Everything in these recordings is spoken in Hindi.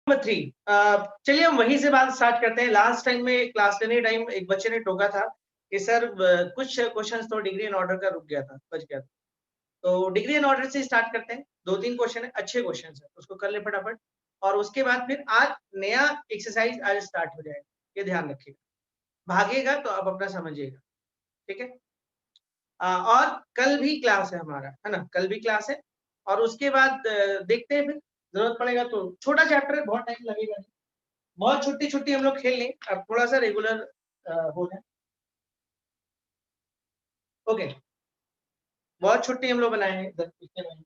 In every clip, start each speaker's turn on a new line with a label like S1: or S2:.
S1: नंबर 3, चलिए हम वहीं से बात स्टार्ट करते हैं। लास्ट टाइम में क्लास लेने टाइम एक बच्चे ने टोका था कि सर कुछ क्वेश्चंस तो डिग्री एंड ऑर्डर का रुक गया था, बच गया था। तो डिग्री एंड ऑर्डर से स्टार्ट करते हैं। 2-3 क्वेश्चन है, अच्छे क्वेश्चन है, उसको कर ले फटाफट। और उसके बाद फिर आज नया एक्सरसाइज आज स्टार्ट हो जाएगा, ये ध्यान रखिएगा। भागेगा तो आप अपना समझिएगा, ठीक है। और कल भी क्लास है हमारा, है ना, कल भी क्लास है। और उसके बाद देखते हैं, फिर जरूरत पड़ेगा तो छोटा चैप्टर है, बहुत टाइम लगेगा नहीं, बहुत छुट्टी हम लोग खेल लें, अब थोड़ा सा रेगुलर हो जाए। ओके, बहुत छुट्टी हम लोग बनाए हैं इधर पिछले महीने,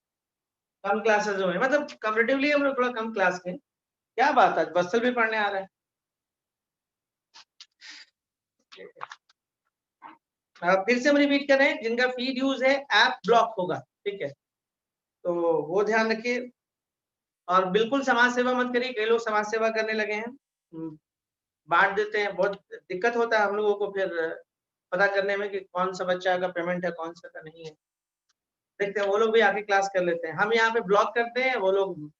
S1: कम क्लासेस हुए, मतलब कंपेरेटिवली हम लोग थोड़ा कम क्लास के। क्या बात है, बस्सल भी पढ़ने आ रहा है। फिर से हम रिपीट कर रहे हैं, जिनका फीड यूज है ऐप ब्लॉक होगा, ठीक है, तो वो ध्यान रखिए। और बिल्कुल समाज सेवा मत करिए, कई लोग समाज सेवा करने लगे हैं, बांट देते हैं, बहुत दिक्कत होता है हम लोगों को फिर पता करने में कि कौन सा बच्चा का पेमेंट है, कौन सा का नहीं है। देखते हैं वो लोग भी आके क्लास कर लेते हैं, हम यहाँ पे ब्लॉक करते हैं, वो लोग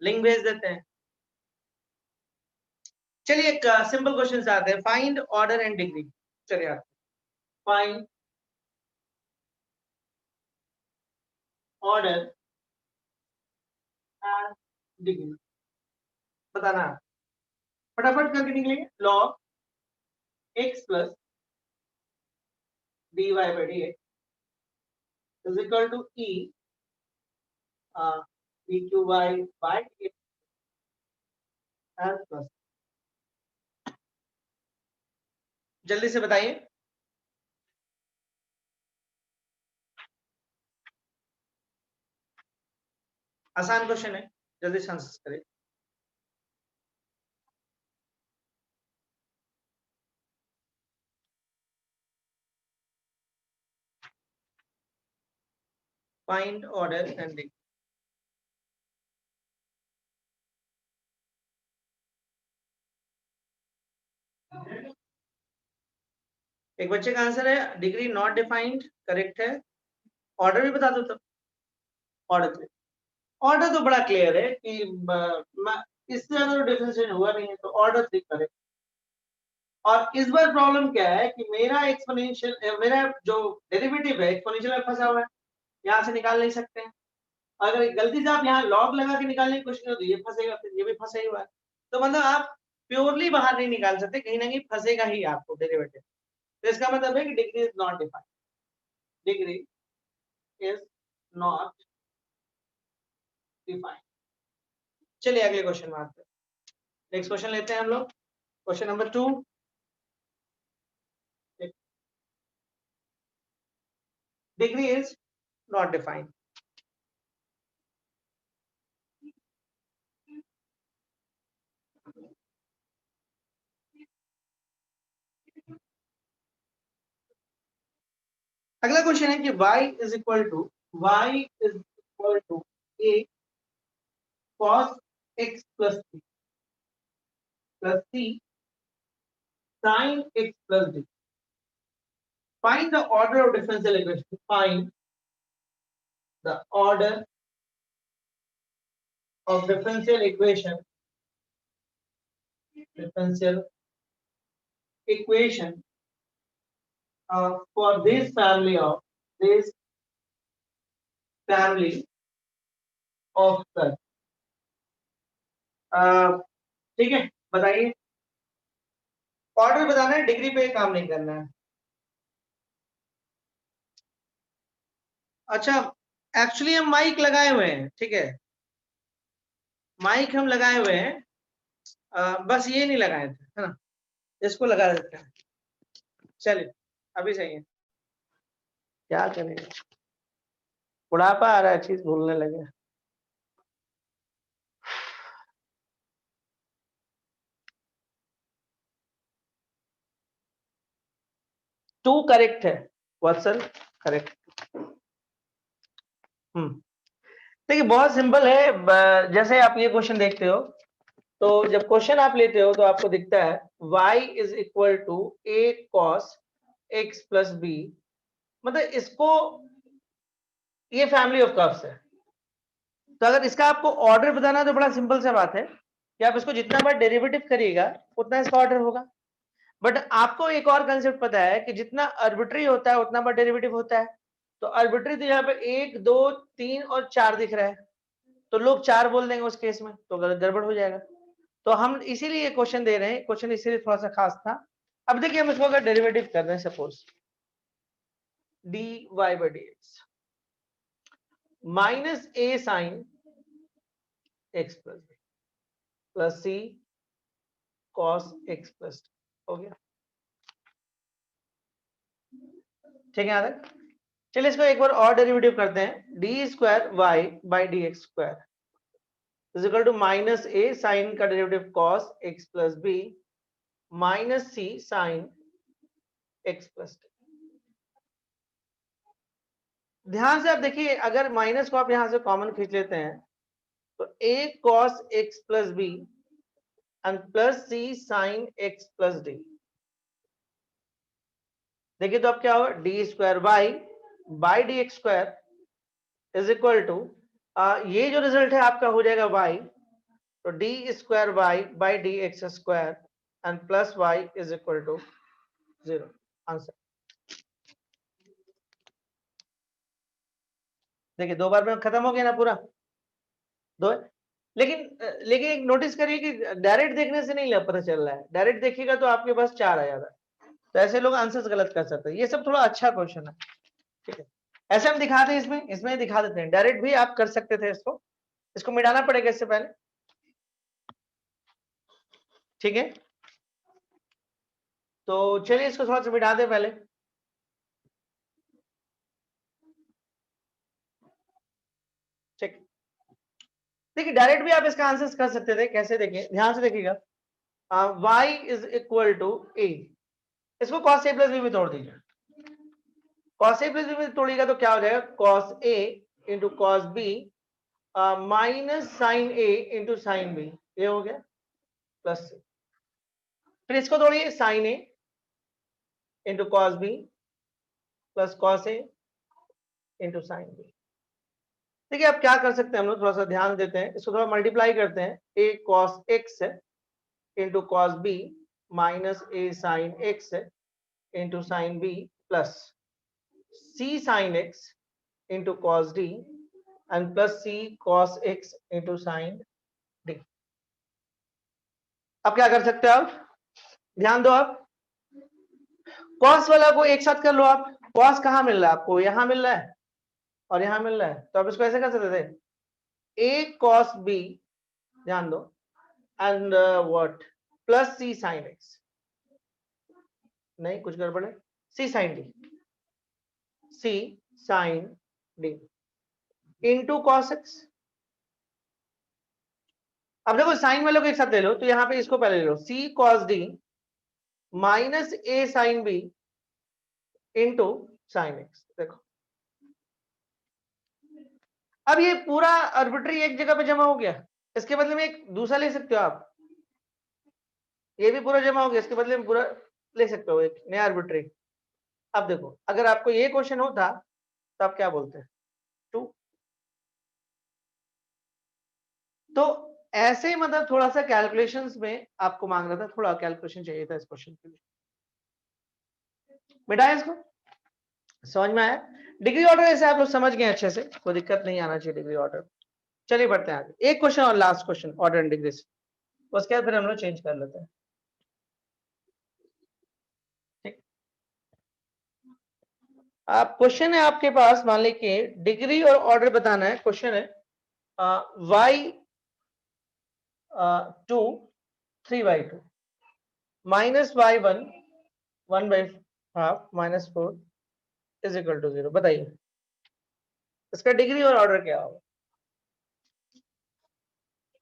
S1: लिंक भेज देते हैं। चलिए एक सिंपल क्वेश्चन आते हैं, फाइंड ऑर्डर एंड डिग्री। चलिए आते, फाइंड ऑर्डर एंड डिग्री बताना है। फटाफट करके निकलेंगे। Log x plus dy by dx is equal to e dq बाई dx एंड प्लस, जल्दी से बताइए। आसान क्वेश्चन है, जल्दी से आंसर करें। फाइंड ऑर्डर एंड डिग्री, एक बच्चे का आंसर है डिग्री नॉट डिफाइंड, करेक्ट है। ऑर्डर भी बता दो तो। ऑर्डर, ऑर्डर तो बड़ा क्लियर है कि इससे ज्यादा डिफरेंशिएशन हुआ नहीं है, तो ऑर्डर 3 करेक्ट। और इस बार प्रॉब्लम क्या है कि मेरा एक्सपोनेंशियल, मेरा जो डेरिवेटिव है एक्सपोनेंशियल में फंसा हुआ है, यहाँ से निकाल नहीं सकते हैं। अगर गलती से आप यहाँ लॉग लगा के निकालने की कोशिश करो तो ये फंसेगा, फिर ये भी फंसा ही हुआ है। तो मतलब आप प्योरली बाहर नहीं निकाल सकते, कहीं ना कहीं फंसेगा ही आपको डेरिवेटिव। तो इसका मतलब है कि degree is not defined, degree is not defined. चलिए अगले क्वेश्चन में आते हैं। नेक्स्ट क्वेश्चन लेते हैं हम लोग, question number 2। Degree is not defined. अगला क्वेश्चन है कि y is equal to a cos x plus b plus c sin x plus d. Find the order of differential equation. Find the order of differential equation. Differential equation for this family of such. ठीक है, बताइए। ऑर्डर बताना है, डिग्री पे काम नहीं करना है। अच्छा, एक्चुअली हम माइक लगाए हुए हैं, ठीक है, माइक हम लगाए हुए हैं, बस ये नहीं लगाए थे, है ना, इसको लगा देते हैं। चलिए अभी सही है, क्या करेंगे, बुढ़ापा आ रहा है, चीज भूलने लगे। टू करेक्ट है वत्सल, करेक्ट। देखिए बहुत सिंपल है, जैसे आप ये क्वेश्चन देखते हो, तो जब क्वेश्चन आप लेते हो तो आपको दिखता है y is equal to a cos x plus B, मतलब इसको, ये फैमिली ऑफ कर्व्स है। तो अगर इसका आपको ऑर्डर बताना है तो बड़ा सिंपल सा बात है, कि आप इसको जितना बार डेरिवेटिव करिएगा उतना इसका ऑर्डर होगा। बट आपको एक और कंसेप्ट पता है कि जितना आर्बिट्री होता है उतना बार डेरिवेटिव होता है। तो आर्बिट्री तो यहाँ पे 1 2 3 और 4 दिख रहा है, तो लोग 4 बोल देंगे उस केस में, तो गड़बड़ हो जाएगा। तो हम इसीलिए क्वेश्चन दे रहे हैं, क्वेश्चन इसीलिए थोड़ा सा खास था। अब देखिए हम इसको अगर डेरिवेटिव कर रहे हैं, suppose dy by dx minus a sine x plus c cos x plus हो गया, ठीक है यहाँ तक। चलिए इसको एक बार और डेरिवेटिव करते हैं, d square Y by D x square is equal to minus a sine का derivative cos x plus b minus c sine x plus t. ध्यान से आप देखिए, अगर माइनस को आप यहां से कॉमन खींच लेते हैं तो a cos x plus B and plus C sine x plus D. देखिए तो अब क्या होगा, D square Y by D x square is equal to, ये जो रिजल्ट है आपका हो जाएगा y, तो D square Y by D x square and plus Y is equal to 0। Answer देखिए दो बार में खत्म हो गया ना पूरा, दो। लेकिन एक नोटिस करिए कि डायरेक्ट देखने से नहीं पता चल रहा है, डायरेक्ट देखिएगा तो आपके पास 4 आ जाता है, तो ऐसे लोग आंसर्स गलत कर सकते हैं। ये सब थोड़ा अच्छा क्वेश्चन है, ठीक है। ऐसे हम दिखाते हैं, इसमें दिखा देते हैं, डायरेक्ट भी आप कर सकते थे इसको, इसको मिटाना पड़ेगा इससे पहले, ठीक है। तो चलिए इसको थोड़ा सा मिटा दें पहले, ठीक। देखिए डायरेक्ट भी आप इसका आंसर कर सकते थे, कैसे देखिए, ध्यान से देखिएगा, y is equal to a, इसको cos a प्लस b में तोड़ दीजिए, cos a प्लस b में तोड़िएगा तो क्या हो जाएगा, cos a into cos b minus sine a into sine b, ये हो गया प्लस c। फिर इसको तोड़िए, sine a into cos b plus cos a into sine b। देखिए आप क्या कर सकते हैं, हम लोग थोड़ा सा ध्यान देते हैं, इसको थोड़ा मल्टीप्लाई करते हैं, a cos x into cos b minus a sine x into sine b plus c sine x into cos d and plus c cos x into sine d। अब क्या कर सकते हो आप, ध्यान दो, आप cos वाला को एक साथ कर लो, आप cos कहां मिल रहा है आपको, यहां मिल रहा है और यहां मिल रहा है, तो आप इसको ऐसे कर सकते थे, a cos b, ध्यान दो, and what plus c sine x, नहीं कुछ गड़बड़ है, c sine d, c sine d into cos x। अब देखो साइन वालों को एक साथ ले लो, तो यहां पे इसको पहले ले लो, c cos d minus a sine b into sine x। देखो अब ये पूरा आर्बिट्री एक जगह पे जमा हो गया, इसके बदले में एक दूसरा ले सकते हो आप, ये भी पूरा जमा हो गया, इसके बदले में पूरा ले सकते हो एक नया आर्बिट्री। अब देखो अगर आपको ये क्वेश्चन होता तो आप क्या बोलते हैं, 2। तो ऐसे ही मतलब थोड़ा सा कैलकुलेशंस में आपको मांग रहा था, थोड़ा कैलकुलेशन चाहिए था इस क्वेश्चन के लिए। मिटाया इसको, समझ में आया। डिग्री ऑर्डर ऐसे आप लोग समझ गए अच्छे से, कोई दिक्कत नहीं आना चाहिए डिग्री ऑर्डर। चलिए बढ़ते हैं आगे, एक क्वेश्चन और last question order and degree से, उसके बाद फिर हम लोग चेंज कर लेते हैं, ठीक। आप क्वेश्चन है आपके पास, मान लीजिए डिग्री और ऑर्डर बताना है, क्वेश्चन है y 2 3/2 minus y1 1/2 minus 4 is equal to 0। बताइए इसका डिग्री और ऑर्डर क्या होगा।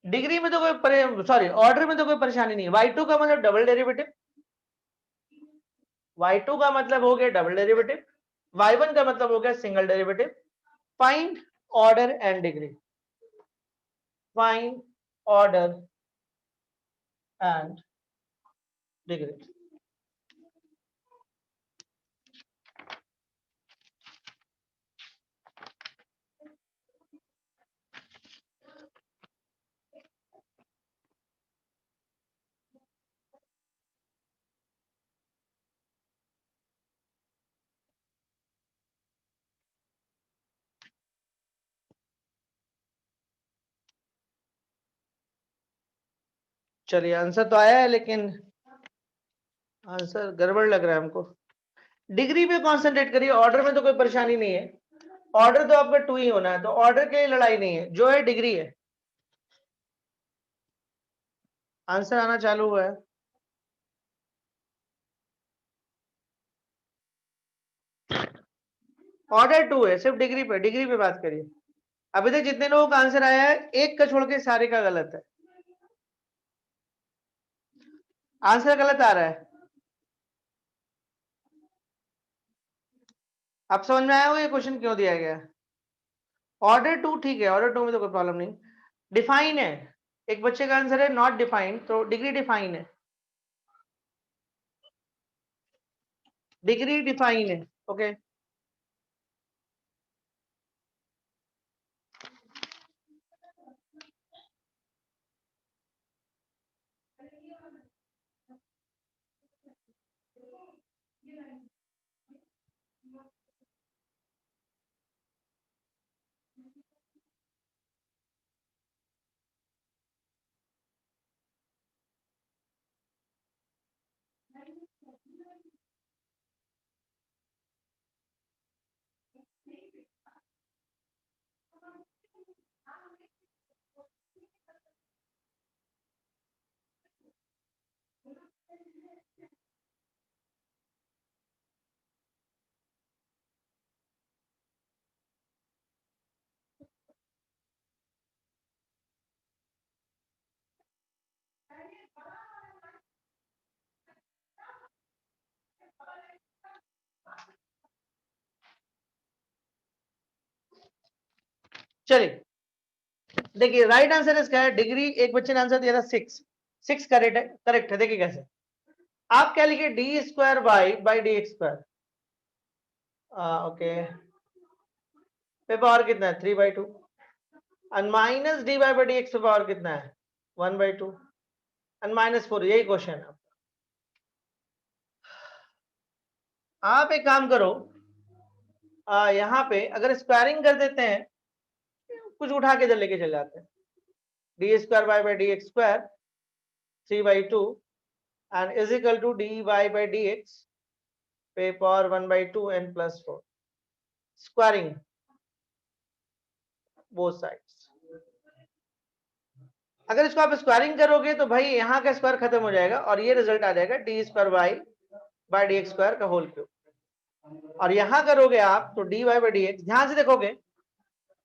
S1: डिग्री में तो कोई सॉरी ऑर्डर में तो कोई परेशानी नहीं है, y2 का मतलब डबल डेरिवेटिव, y2 का मतलब हो गया डबल डेरिवेटिव, y1 का मतलब हो गया single derivative. Find order and degree, find order and degree. चलिए आंसर तो आया है, लेकिन आंसर गड़बड़ लग रहा है हमको। डिग्री पे कॉन्सेंट्रेट करिए, ऑर्डर में तो कोई परेशानी नहीं है, ऑर्डर तो आपका 2 ही होना है, तो ऑर्डर के लिए लड़ाई नहीं है, जो है डिग्री है। आंसर आना चालू हुआ है। ऑर्डर 2 है, सिर्फ डिग्री पे बात करिए। अभी तक जितने लोगों का आंसर आया है, एक का छोड़ के सारे का गलत है। आंसर गलत आ रहा है। आप समझ में आया हो ये क्वेश्चन क्यों दिया गया? ऑर्डर 2 ठीक है, ऑर्डर 2 में तो कोई प्रॉब्लम नहीं। डिफाइन है, एक बच्चे का आंसर है नॉट डिफाइंड, तो डिग्री डिफाइन है, डिग्री डिफाइन है। ओके चलिए, देखिए राइट आंसर इसका है डिग्री। एक बच्चे ने आंसर दिया था 6 करेक्ट है, करेक्ट है। देखिए कैसे, आप क्या लिखे, d square Y by D x square, okay, पे पावर कितना है 3/2, और minus d y by D x पे पावर कितना है 1/2, और -4, यही क्वेश्चन है। आप एक काम करो, यहाँ पे अगर स्क्वायरिंग कर देते हैं, कुछ उठा के इधर लेके चले जाते हैं, d square Y by D x square 3/2 and is equal to d y by D x पे power 1/2 n +4, squaring both sides. अगर इसको आप स्क्वायरिंग करोगे तो भाई यहाँ का स्क्वायर खत्म हो जाएगा और ये रिजल्ट आ जाएगा d square Y by D x square का होल क्यूब। और यहाँ करोगे आप तो d y by D x, ध्यान से देखोगे,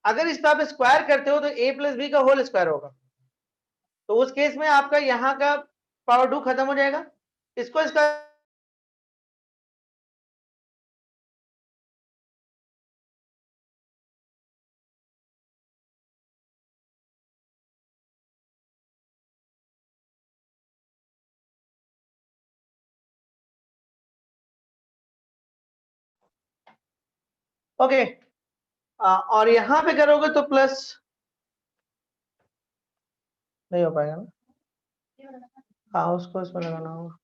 S1: अगर इसको आप स्क्वायर करते हो तो a प्लस बी का होल स्क्वायर होगा, तो उस केस में आपका यहाँ का पावर 2 खत्म हो जाएगा। इसको इसका ओके, और यहां पे करोगे तो प्लस नहीं हो पाएगा ना, हाँ उसको इसमें लगाना होगा,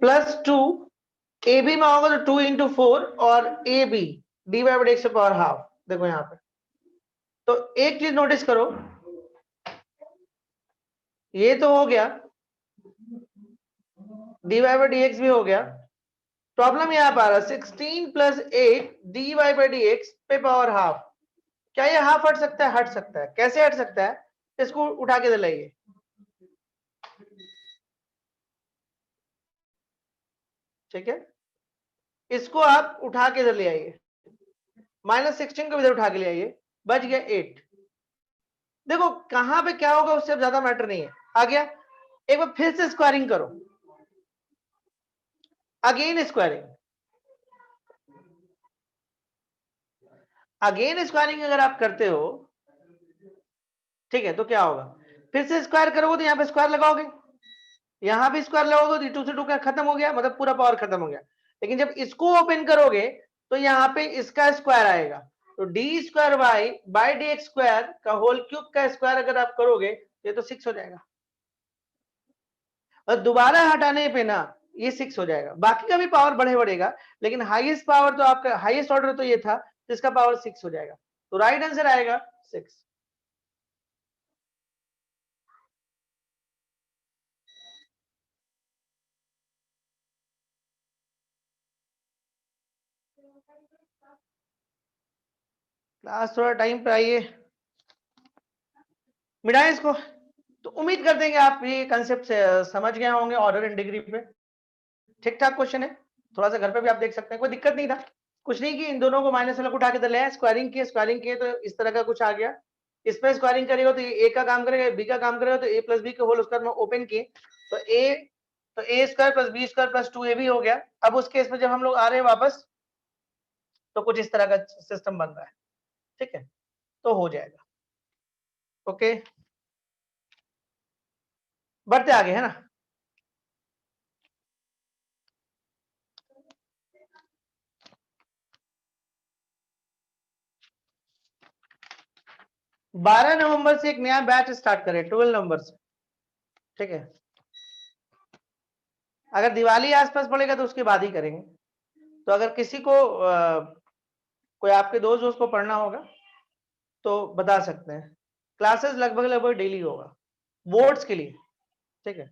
S1: +2 ए बी में होगा तो 2 × 4 और a b d y by x power half. देखो यहाँ पे तो एक चीज नोटिस करो, ये तो हो गया, d y by D x भी हो गया। प्रॉब्लम यहाँ पर आ रहा है 16 + 8 d y by D x पे पावर हाफ। क्या ये हाफ हट सकता है? हट सकता है। कैसे हट सकता है? इसको उठा के दिलाइए, ठीक है, इसको आप उठा के इधर ले आइए, -16 को इधर उठा के ले आइए, बच गया 8। देखो कहां पे क्या होगा उससे ज्यादा मैटर नहीं है, आ गया। एक बार फिर से स्क्वायरिंग करो, अगेन स्क्वायरिंग, अगेन स्क्वायरिंग अगर आप करते हो, ठीक है, तो क्या होगा, फिर से स्क्वायर करोगे तो यहाँ पे स्क्वायर लगाओगे, यहाँ भी स्क्वायर लगाओगे तो 2 से 2 का खत्म हो गया, मतलब पूरा पावर खत्म हो गया। लेकिन जब इसको ओपन करोगे तो यहाँ पे इसका स्क्वायर आएगा, तो D square Y by D x square का होल क्यूब का स्क्वायर अगर आप करोगे ये तो 6 हो जाएगा, और दोबारा हटाने पे ना ये 6 हो जाएगा। बाकी का भी पावर बढ़ेगा, लेकिन हाईएस्ट पावर तो आपका, हाईएस्ट ऑर्डर तो ये था, तो इसका पावर 6 हो जाएगा, तो राइट आंसर आएगा 6। क्लास थोड़ा टाइम पे आइए, मिटाएं इसको। तो उम्मीद करते हैं कि आप ये कंसेप्ट समझ गए होंगे ऑर्डर एंड डिग्री पे। ठीक ठाक क्वेश्चन है, थोड़ा सा घर पे भी आप देख सकते हैं, कोई दिक्कत नहीं था। कुछ नहीं कि इन दोनों को माइनस वाला उठा के दे लिया, स्क्वायरिंग किए तो इस तरह का कुछ आ गया। इस पर स्क्वायरिंग करेगा तो ए का काम करेगा, बी का काम करेगा, तो ए प्लस बी के होल स्क्वायर में ओपन किए तो a square plus b square plus 2ab भी हो गया। अब उस केस में जब हम लोग आ रहे हैं वापस तो कुछ इस तरह का सिस्टम बन रहा है। ठीक है, तो हो जाएगा। ओके, बढ़ते आगे है ना। बारह नवंबर से एक नया बैच स्टार्ट करें 12 नवंबर से। ठीक है, अगर दिवाली आसपास पड़ेगा तो उसके बाद ही करेंगे। तो अगर किसी को कोई आपके दोस्त को पढ़ना होगा तो बता सकते हैं। क्लासेस लगभग लगभग डेली होगा बोर्ड्स के लिए। ठीक है,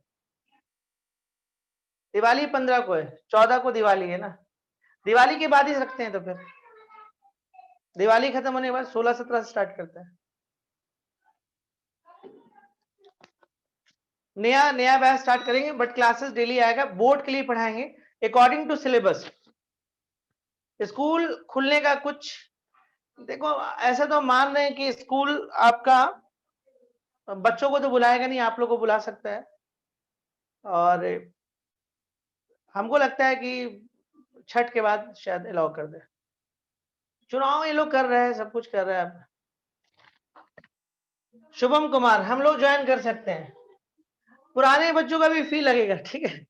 S1: दिवाली 15 को है, 14 को दिवाली है ना, दिवाली के बाद ही रखते हैं। तो फिर दिवाली खत्म होने के बाद 16-17 से स्टार्ट करते हैं। नया बैच स्टार्ट करेंगे, बट क्लासेस डेली आएगा, बोर्ड के लिए पढ़ाएंगे अकॉर्डिंग टू सिलेबस। स्कूल खुलने का कुछ देखो, ऐसा तो मान रहे हैं कि स्कूल आपका बच्चों को तो बुलाएगा नहीं, आप लोग को बुला सकता है। और हमको लगता है कि छठ के बाद शायद अलाउ कर दे। चुनाव ये लोग कर रहे हैं, सब कुछ कर रहे हैं। शुभम कुमार हम लोग ज्वाइन कर सकते हैं, पुराने बच्चों का भी फी लगेगा। ठीक है,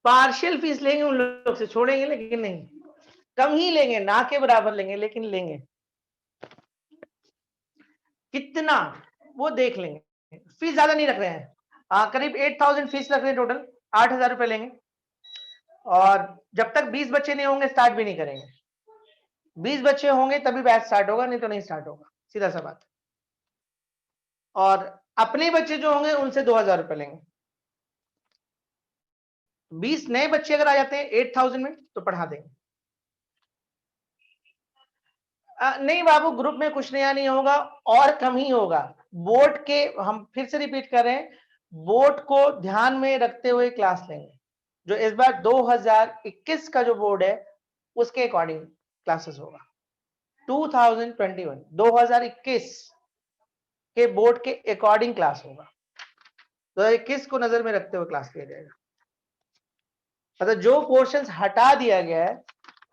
S1: पार्शियल फीस लेंगे उन लोग से, छोड़ेंगे लेकिन नहीं, कम ही लेंगे, ना के बराबर लेंगे लेकिन लेंगे। कितना वो देख लेंगे, फीस ज्यादा नहीं रख रहे हैं। करीब 8000 फीस रख रहे हैं, टोटल 8000 रुपए लेंगे। और जब तक 20 बच्चे नहीं होंगे स्टार्ट भी नहीं करेंगे। 20 बच्चे होंगे तभी बैच स्टार्ट होगा, नहीं तो नहीं स्टार्ट होगा, सीधा सा बात। और अपने बच्चे जो होंगे उनसे 2000 रुपए लेंगे। 20 नए बच्चे अगर आ जाते हैं 8000 में तो पढ़ा देंगे। नहीं बाबू, ग्रुप में कुछ नया नहीं होगा, और कम ही होगा। बोर्ड के, हम फिर से रिपीट कर रहे हैं, बोर्ड को ध्यान में रखते हुए क्लास लेंगे। जो इस बार 2021 का जो बोर्ड है उसके अकॉर्डिंग क्लासेस होगा। 2021 के बोर्ड के अकॉर्डिंग क्लास होगा। 2021 को नजर में रखते हुए क्लास लिया जाएगा। मतलब जो पोर्शंस हटा दिया गया है,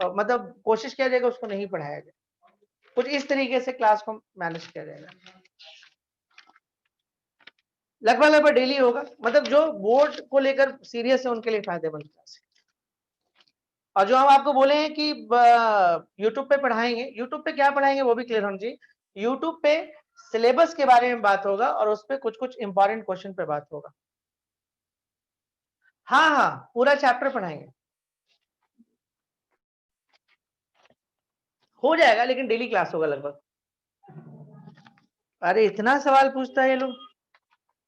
S1: मतलब कोशिश किया जाएगा उसको नहीं पढ़ाया जाए, कुछ इस तरीके से क्लास को मैनेज किया जाएगा। लगभग लगभग डेली होगा, मतलब जो बोर्ड को लेकर सीरियस है उनके लिए फायदेमंद क्लास है। और जो हम आपको बोले हैं कि यूट्यूब पे पढ़ाएंगे, यूट्यूब पे क्या पढ़ाएंगे वो भी क्लियर होना चाहिए। यूट्यूब पे सिलेबस के बारे में बात होगा और उस पर कुछ कुछ इंपॉर्टेंट क्वेश्चन पे बात होगा। हाँ हाँ, पूरा चैप्टर पढ़ाएंगे, हो जाएगा, लेकिन डेली क्लास होगा लगभग। अरे इतना सवाल पूछता है ये लोग,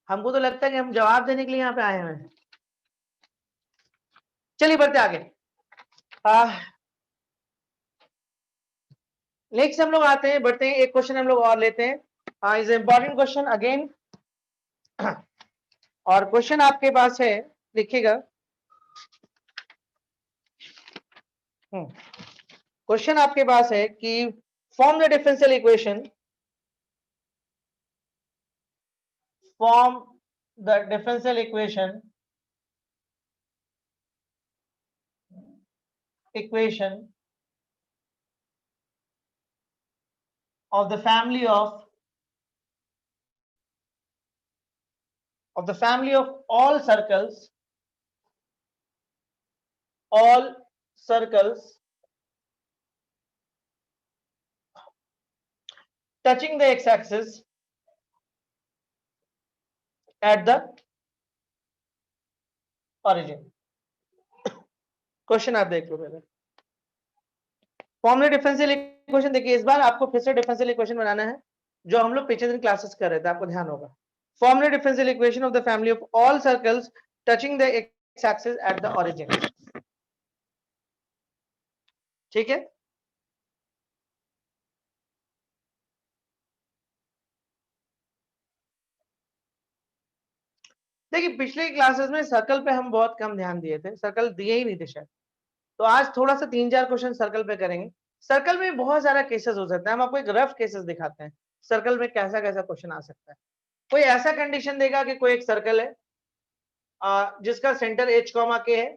S1: हमको तो लगता है कि हम जवाब देने के लिए यहाँ पे आए हैं। चलिए बढ़ते आगे। नेक्स्ट हम लोग आते हैं, बढ़ते हैं, एक क्वेश्चन हम लोग और लेते हैं। Is important question again. और क्वेश्चन आपके पास है, लिखिएगा। क्वेश्चन आपके पास है कि form the differential equation, form the differential equation of the family of all circles touching the x-axis at the origin। Question आप देख लो पहले। फॉर्मूला डिफरेंशियल इक्वेशन देखिए, इस बार आपको फिर से डिफरेंशियल इक्वेशन बनाना है, जो हम लोग पिछले दिन क्लासेस कर रहे थे, आपको ध्यान होगा। Form the differential equation of the family of all circles touching the x-axis at the origin. ठीक है, देखिए पिछले क्लासेस में सर्कल पे हम बहुत कम ध्यान दिए थे, सर्कल दिए ही नहीं थे शायद, तो आज थोड़ा सा 3-4 क्वेश्चन सर्कल पे करेंगे। सर्कल में बहुत सारा केसेस हो सकता है, हम आपको एक रफ केसेस दिखाते हैं सर्कल में कैसा कैसा क्वेश्चन आ सकता है। कोई ऐसा कंडीशन देगा कि कोई एक सर्कल है जिसका सेंटर h, के है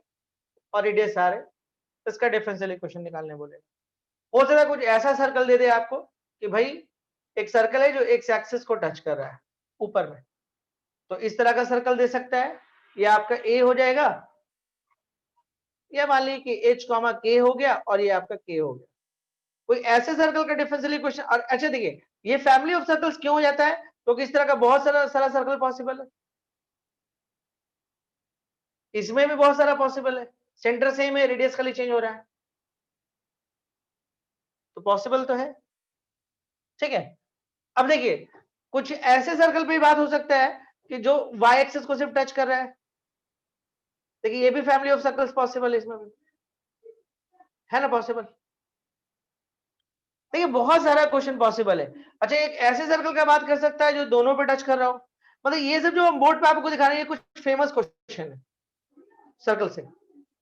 S1: और रेडियस r है, इसका डिफरेंशियल इक्वेशन निकालने बोलेगा। हो सकता है कुछ ऐसा सर्कल दे दे आपको कि भाई एक सर्कल है जो एक्स एक्सिस को टच कर रहा है ऊपर में, तो इस तरह का सर्कल दे सकता है, ये आपका ए हो जाएगा, या मान लीजिए कि h, k हो गया और ये आपका k हो गया। कोई ऐसे सर्कल का डिफरेंशियल इक्वेशन। और अच्छा देखिए, ये फैमिली ऑफ सर्कल्स क्यों हो जाता है, क्योंकि इस तरह का बहुत सारा सर्कल पॉसिबल है, इसमें भी बहुत सारा पॉसिबल है, सेंटर सेम है, रेडियस खाली चेंज हो रहा है, तो पॉसिबल तो है। ठीक है, अब देखिए कुछ ऐसे सर्कल पे बात हो सकता है कि जो y एक्सिस को सिर्फ टच कर रहा है, देखिए ये भी फैमिली ऑफ सर्कल्स पॉसिबल है, इसमें भी है ना पॉसिबल। देखिए बहुत सारा क्वेश्चन पॉसिबल है। अच्छा एक ऐसे सर्कल का बात कर सकता है जो दोनों पे टच कर रहा हो, मतलब ये सब जो हम बोर्ड पे आपको दिखा रहे हैं ये कुछ फेमस क्वेश्चन है सर्कल से।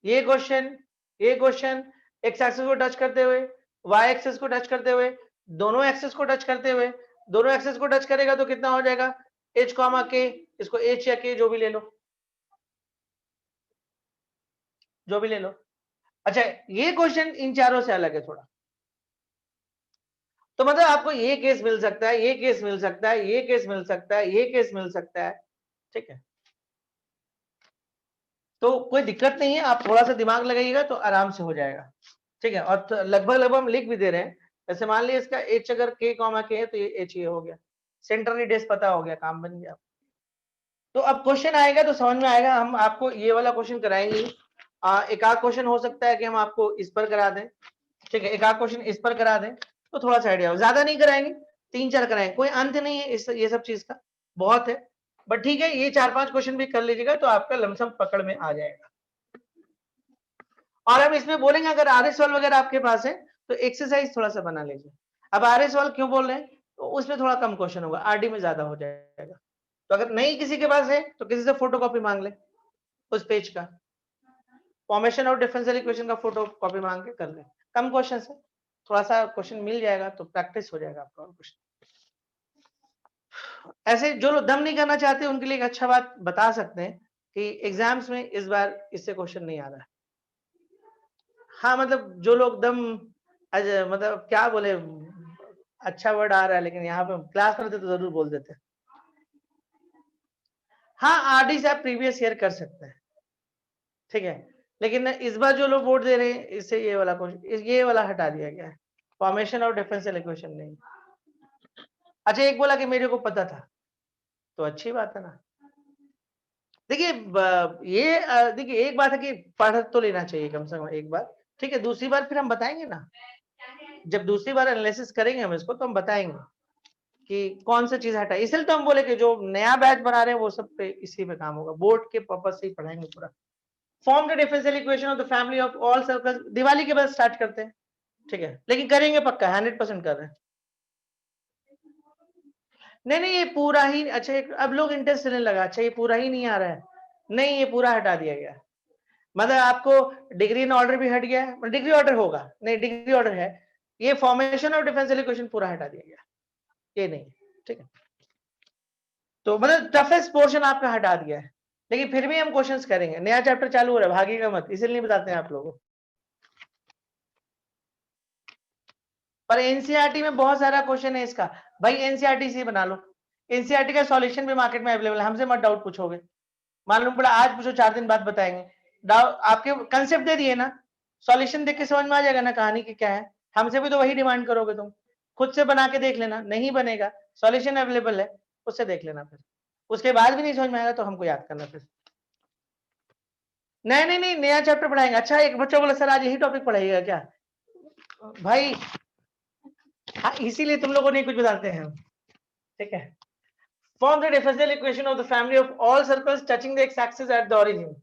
S1: ये क्वेश्चन एक्स एक्सिस को टच करते हुए, वाई एक्सिस को टच करते हुए, दोनों एक्सिस को टच करते हुए, दोनों एक्सिस को टच करेगा तो कितना हो जाएगा h, k, इसको h या k जो भी ले लो, जो भी ले लो। अच्छा ये क्वेश्चन इन चारों से अलग है थोड़ा, तो मतलब आपको ये केस मिल सकता है, ये केस मिल सकता है, ये केस मिल सकता है, ये केस मिल सकता है। ठीक है, तो कोई दिक्कत नहीं है, आप थोड़ा सा दिमाग लगाइएगा तो आराम से हो जाएगा। ठीक है, और लगभग लगभग हम लिख भी दे रहे हैं। जैसे मान लीजिए इसका h अगर k, k है तो ये h ये हो गया, सेंटर रेडियस पता हो गया, काम बन गया। तो अब क्वेश्चन आएगा तो समझ में आएगा, हम आपको ये वाला क्वेश्चन कराएंगे। एक आध क्वेश्चन हो सकता है कि हम आपको इस पर करा दें। ठीक है, एक आध क्वेश्चन इस पर करा दें तो थोड़ा सा आइडिया हो, ज्यादा नहीं कराएंगे, 3-4 कराएंगे, कोई अंत नहीं है इस ये सब चीज का, बहुत है। बट ठीक है, ये 4-5 क्वेश्चन भी कर लीजिएगा तो आपका लमसम पकड़ में आ जाएगा। और हम इसमें बोलेंगे अगर आर एस सॉल्व वगैरह आपके पास है तो एक्सरसाइज थोड़ा सा बना लीजिए। अब आर एस सॉल्व क्यों बोल रहे हैं, तो उसमें थोड़ा कम क्वेश्चन होगा, आरडी में ज्यादा हो जाएगा। तो अगर नहीं किसी के पास है तो किसी से फोटो कॉपी मांग ले उस पेज का, फॉर्मेशन और डिफरेंशियल इक्वेशन का फोटो कॉपी मांग के कर ले, कम क्वेश्चन है, थोड़ा सा क्वेश्चन मिल जाएगा तो प्रैक्टिस हो जाएगा आपका। कुछ ऐसे जो लोग दम नहीं करना चाहते उनके लिए एक अच्छा बात बता सकते हैं कि एग्जाम्स में इस बार इससे क्वेश्चन नहीं आ रहा है। हाँ मतलब जो लोग दम मतलब क्या बोले, अच्छा वर्ड आ रहा है लेकिन यहाँ पे क्लास में तो जरूर बोल देते। हाँ आरडी से आप प्रीवियस ईयर कर सकते हैं, ठीक है, लेकिन इस बार जो लोग वोट दे रहे हैं इससे ये वाला क्वेश्चन, ये वाला हटा दिया गया है, फॉर्मेशन और डिफरेंशियल इक्वेशन नहीं। अच्छा एक बोला कि मेरे को पता था, तो अच्छी बात है ना। देखिए ये देखिए एक बात है कि पढ़ तो लेना चाहिए कम से कम एक बार, ठीक है, दूसरी बार फिर हम बताएंगे ना, जब दूसरी बार एनालिसिस करेंगे हम इसको तो हम बताएंगे कि कौन सा चीज हटा, इसलिए तो हम बोले कि जो नया बैच बना रहे हैं वो सब पे इसी पे काम होगा, बोर्ड के पर्पज से ही पढ़ाएंगे पूरा। Form the differential equation of the family of all circles, Diwali के बाद स्टार्ट करते हैं, ठीक है, लेकिन करेंगे पक्का, 100% कर रहे हैं। नहीं नहीं ये पूरा ही, अच्छा अब लोग इंटरेस्ट लेने लगा, अच्छा ये पूरा ही नहीं आ रहा है, नहीं ये पूरा हटा दिया गया, मतलब आपको डिग्री इन ऑर्डर भी हट गया है, डिग्री ऑर्डर होगा, नहीं डिग्री ऑर्डर है, ये फॉर्मेशन और डिफरेंशियल इक्वेशन पूरा हटा दिया गया, ये नहीं, ठीक है, तो मतलब टफेस्ट पोर्शन आपका हटा दिया है, लेकिन फिर भी हम क्वेश्चंस करेंगे, नया चैप्टर चालू हो रहा है, भागिएगा मत, इसलिए नहीं बताते हैं आप लोगों को। पर एनसीईआरटी में बहुत सारा क्वेश्चन है इसका, भाई एनसीईआरटी से बना लो, एनसीईआरटी का सॉल्यूशन भी मार्केट में अवेलेबल है, हमसे मत डाउट पूछोगे, मालूम पड़ा आज पूछो 4 दिन बाद बताएंगे, डाउट आपके कंसेप्ट दे दिए ना, सॉल्यूशन देख के समझ में आ जाएगा ना कहानी की क्या है, हमसे भी तो वही डिमांड करोगे तुम, खुद से बना के देख लेना, नहीं बनेगा सॉल्यूशन अवेलेबल है उससे देख लेना, फिर उसके बाद भी नहीं समझ में आएगा तो हमको याद करना फिर। नहीं नहीं नहीं नया चैप्टर पढ़ाएंगे। अच्छा एक बच्चा बोला सर आज यही टॉपिक पढ़ाइएगा क्या, भाई हाँ इसीलिए तुम लोगों ने कुछ बताते हैं, ठीक है, Form the differential equation of the family of all circles touching the x-axis at the origin.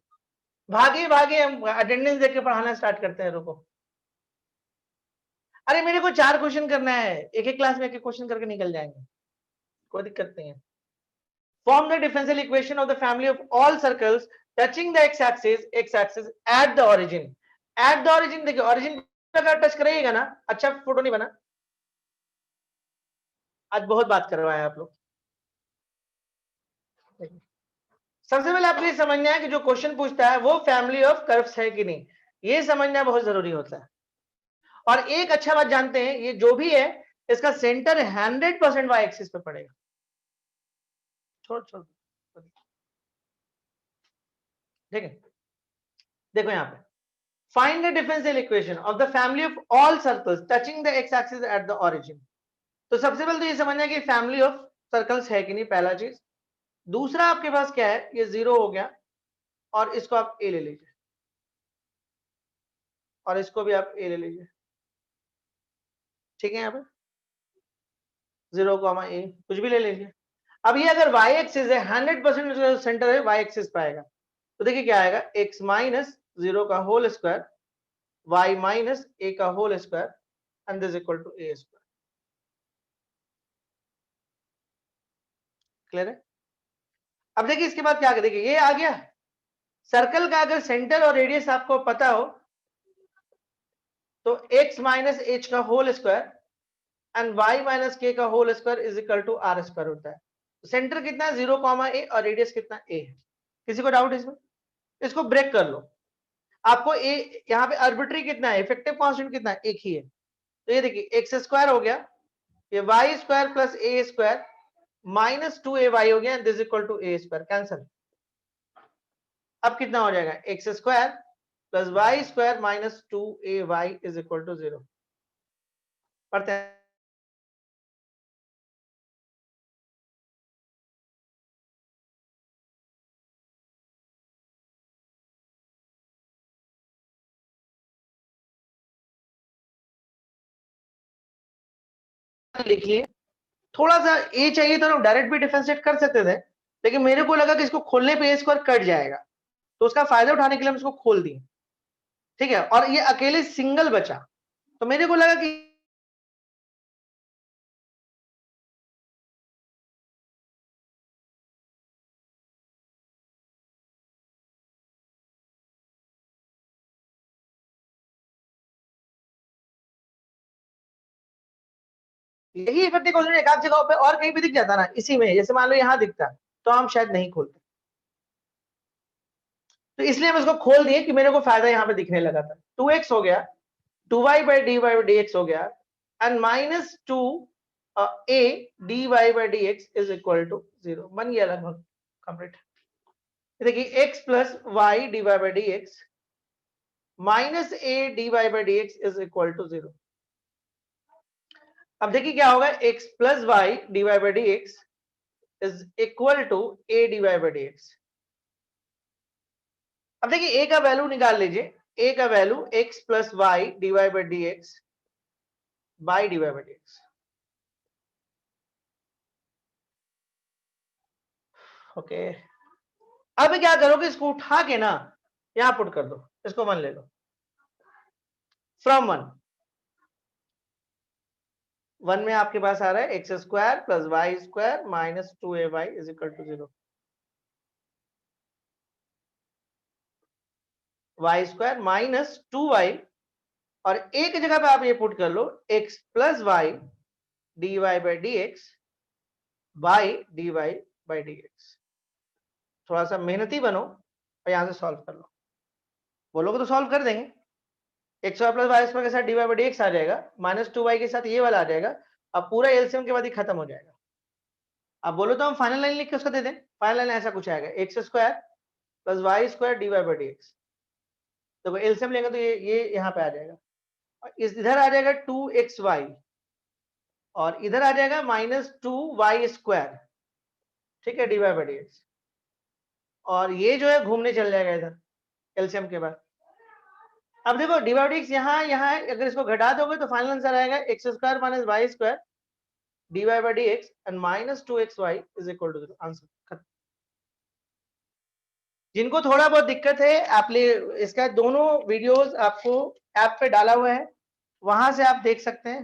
S1: भागे भागे हम अटेंडेंस देके पढ़ाना स्टार्ट करते हैं। रुको, अरे मेरे को 4 क्वेश्चन करना है, एक एक क्लास में एक एक क्वेश्चन करके निकल जाएंगे, कोई दिक्कत नहीं है। Form the differential equation of the family of all circles touching the x-axis at the origin. At the origin देखिए, origin अगर टच करेगा ना, अच्छा फोटो नहीं बना, आज बहुत बात करवाए आप लोग। सबसे पहले आपको ये समझना है कि जो क्वेश्चन पूछता है वो फैमिली ऑफ कर्व्स है कि नहीं, ये समझना बहुत जरूरी होता है। और एक अच्छा बात जानते हैं, ये जो भी है इसका सेंटर 100% वाई एक्सिस पे पड़ेगा। छोड़ छोड़ ठीक है, देखो यहाँ पे find the differential equation of the family of all circles touching the x axis at the origin. तो सबसे पहले तो ये समझना है कि फैमिली ऑफ सर्कल्स है कि नहीं, पहला चीज। दूसरा आपके पास क्या है, ये 0 हो गया और इसको आप ए ले लीजिए और इसको भी आप ए ले लीजिए, ठीक है। यहाँ पे 0, ए कुछ भी ले लीजिए। अब ये अगर y एक्सिस है 100% सेंटर है y एक्सिस पे आएगा, तो देखिए क्या आएगा, x माइनस 0 का whole square y minus a का whole square and this equal to a square. Clear है? अब देखिए इसके बाद क्या, देखिए ये आ गया सर्कल का, अगर सेंटर और रेडियस आपको पता हो तो x माइनस h का whole square and y minus k का whole square is equal to r square होता है। सेंटर कितना है 0, a और रेडियस कितना a है। किसी को डाउट इसमें? इसको ब्रेक कर लो, आपको a यहाँ पे आर्बिट्री कितना है, इफेक्टिव कांस्टेंट कितना है, एक ही है। तो ये देखिए एक्स स्क्वायर हो गया, ये y square plus a square minus 2ay हो गया, this equal to a square, cancel. अब कितना हो जाएगा, x square plus y square minus 2ay is equal to 0। पढ़ते हैं, लिखिए। थोड़ा सा ए चाहिए तो डायरेक्ट भी डिफरेंशिएट कर सकते थे, लेकिन मेरे को लगा कि इसको खोलने पे ए स्क्वायर कट जाएगा, तो उसका फायदा उठाने के लिए हम इसको खोल दिए, ठीक है। और ये अकेले सिंगल बचा, तो मेरे को लगा कि यही इफेक्टिव कांस्टेंट एक आध जगह पे और कहीं भी दिख जाता ना इसी में, जैसे मान लो यहाँ दिखता तो हम शायद नहीं खोलते, तो इसलिए हम इसको खोल दिए कि मेरे को फायदा यहाँ पे दिखने लगा था। 2x हो गया, 2y by d y d x हो गया and minus 2 a dy by dx is equal to 0। बन गया लगभग कंप्लीट। देखिए x plus y d y by D x minus a dy by dx is equal to 0। अब देखिए क्या होगा, x plus y d y by D x is equal to a dy by dx। अब देखिए a का वैल्यू निकाल लीजिए, a का value x plus y d y by D x by d y by D x. Okay, अब क्या करोगे, इसको उठा के ना यहां पुट कर दो, इसको 1 ले लो, फ्रॉम 1 में आपके पास आ रहा है x square plus y square minus 2ay is equal to 0, y square minus 2y और एक जगह पे आप ये पुट कर लो x plus y d y by D x by d y by D x. थोड़ा सा मेहनती बनो और यहां से सॉल्व कर लो, बोलोगे तो सॉल्व कर देंगे। X square plus y square के साथ d y by D x आ जाएगा, माइनस 2y के साथ ये वाला आ जाएगा, अब पूरा एलसीएम के बाद ही खत्म हो जाएगा। अब बोलो तो हम फाइनल लाइन लिख के उसका दे दें, फाइनल लाइन ऐसा कुछ आएगा, x square plus y square d y by D x. देखो एलसीएम लेंगे तो ये यहाँ पे आ जाएगा, और इधर आ जाएगा 2xy और इधर आ जाएगा माइनस 2y स्क्वायर, ठीक है, d y by D x. और ये जो है घूमने चल जाएगा इधर एलसीएम के बाद। अब देखो d y by D x यहाँ है, अगर इसको घटा दोगे तो फाइनल आंसर आएगा x square minus y square dy by dx and minus 2xy is equal to 0. Answer. जिनको थोड़ा बहुत दिक्कत है इसका दोनों वीडियोस आपको ऐप पे डाला हुआ है, वहां से आप देख सकते हैं।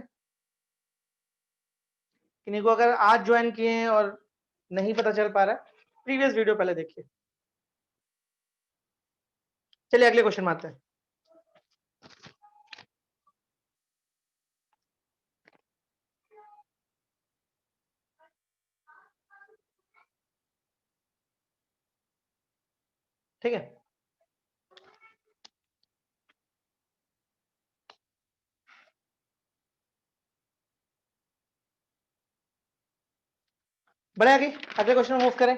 S1: किन्हीं को अगर आज ज्वाइन किए हैं और नहीं पता चल पा रहा है, प्रीवियस वीडियो पहले देखिए। चलिए अगले क्वेश्चन में आते हैं। ठीक है, बढ़िया आगे अगले क्वेश्चन मूव करें।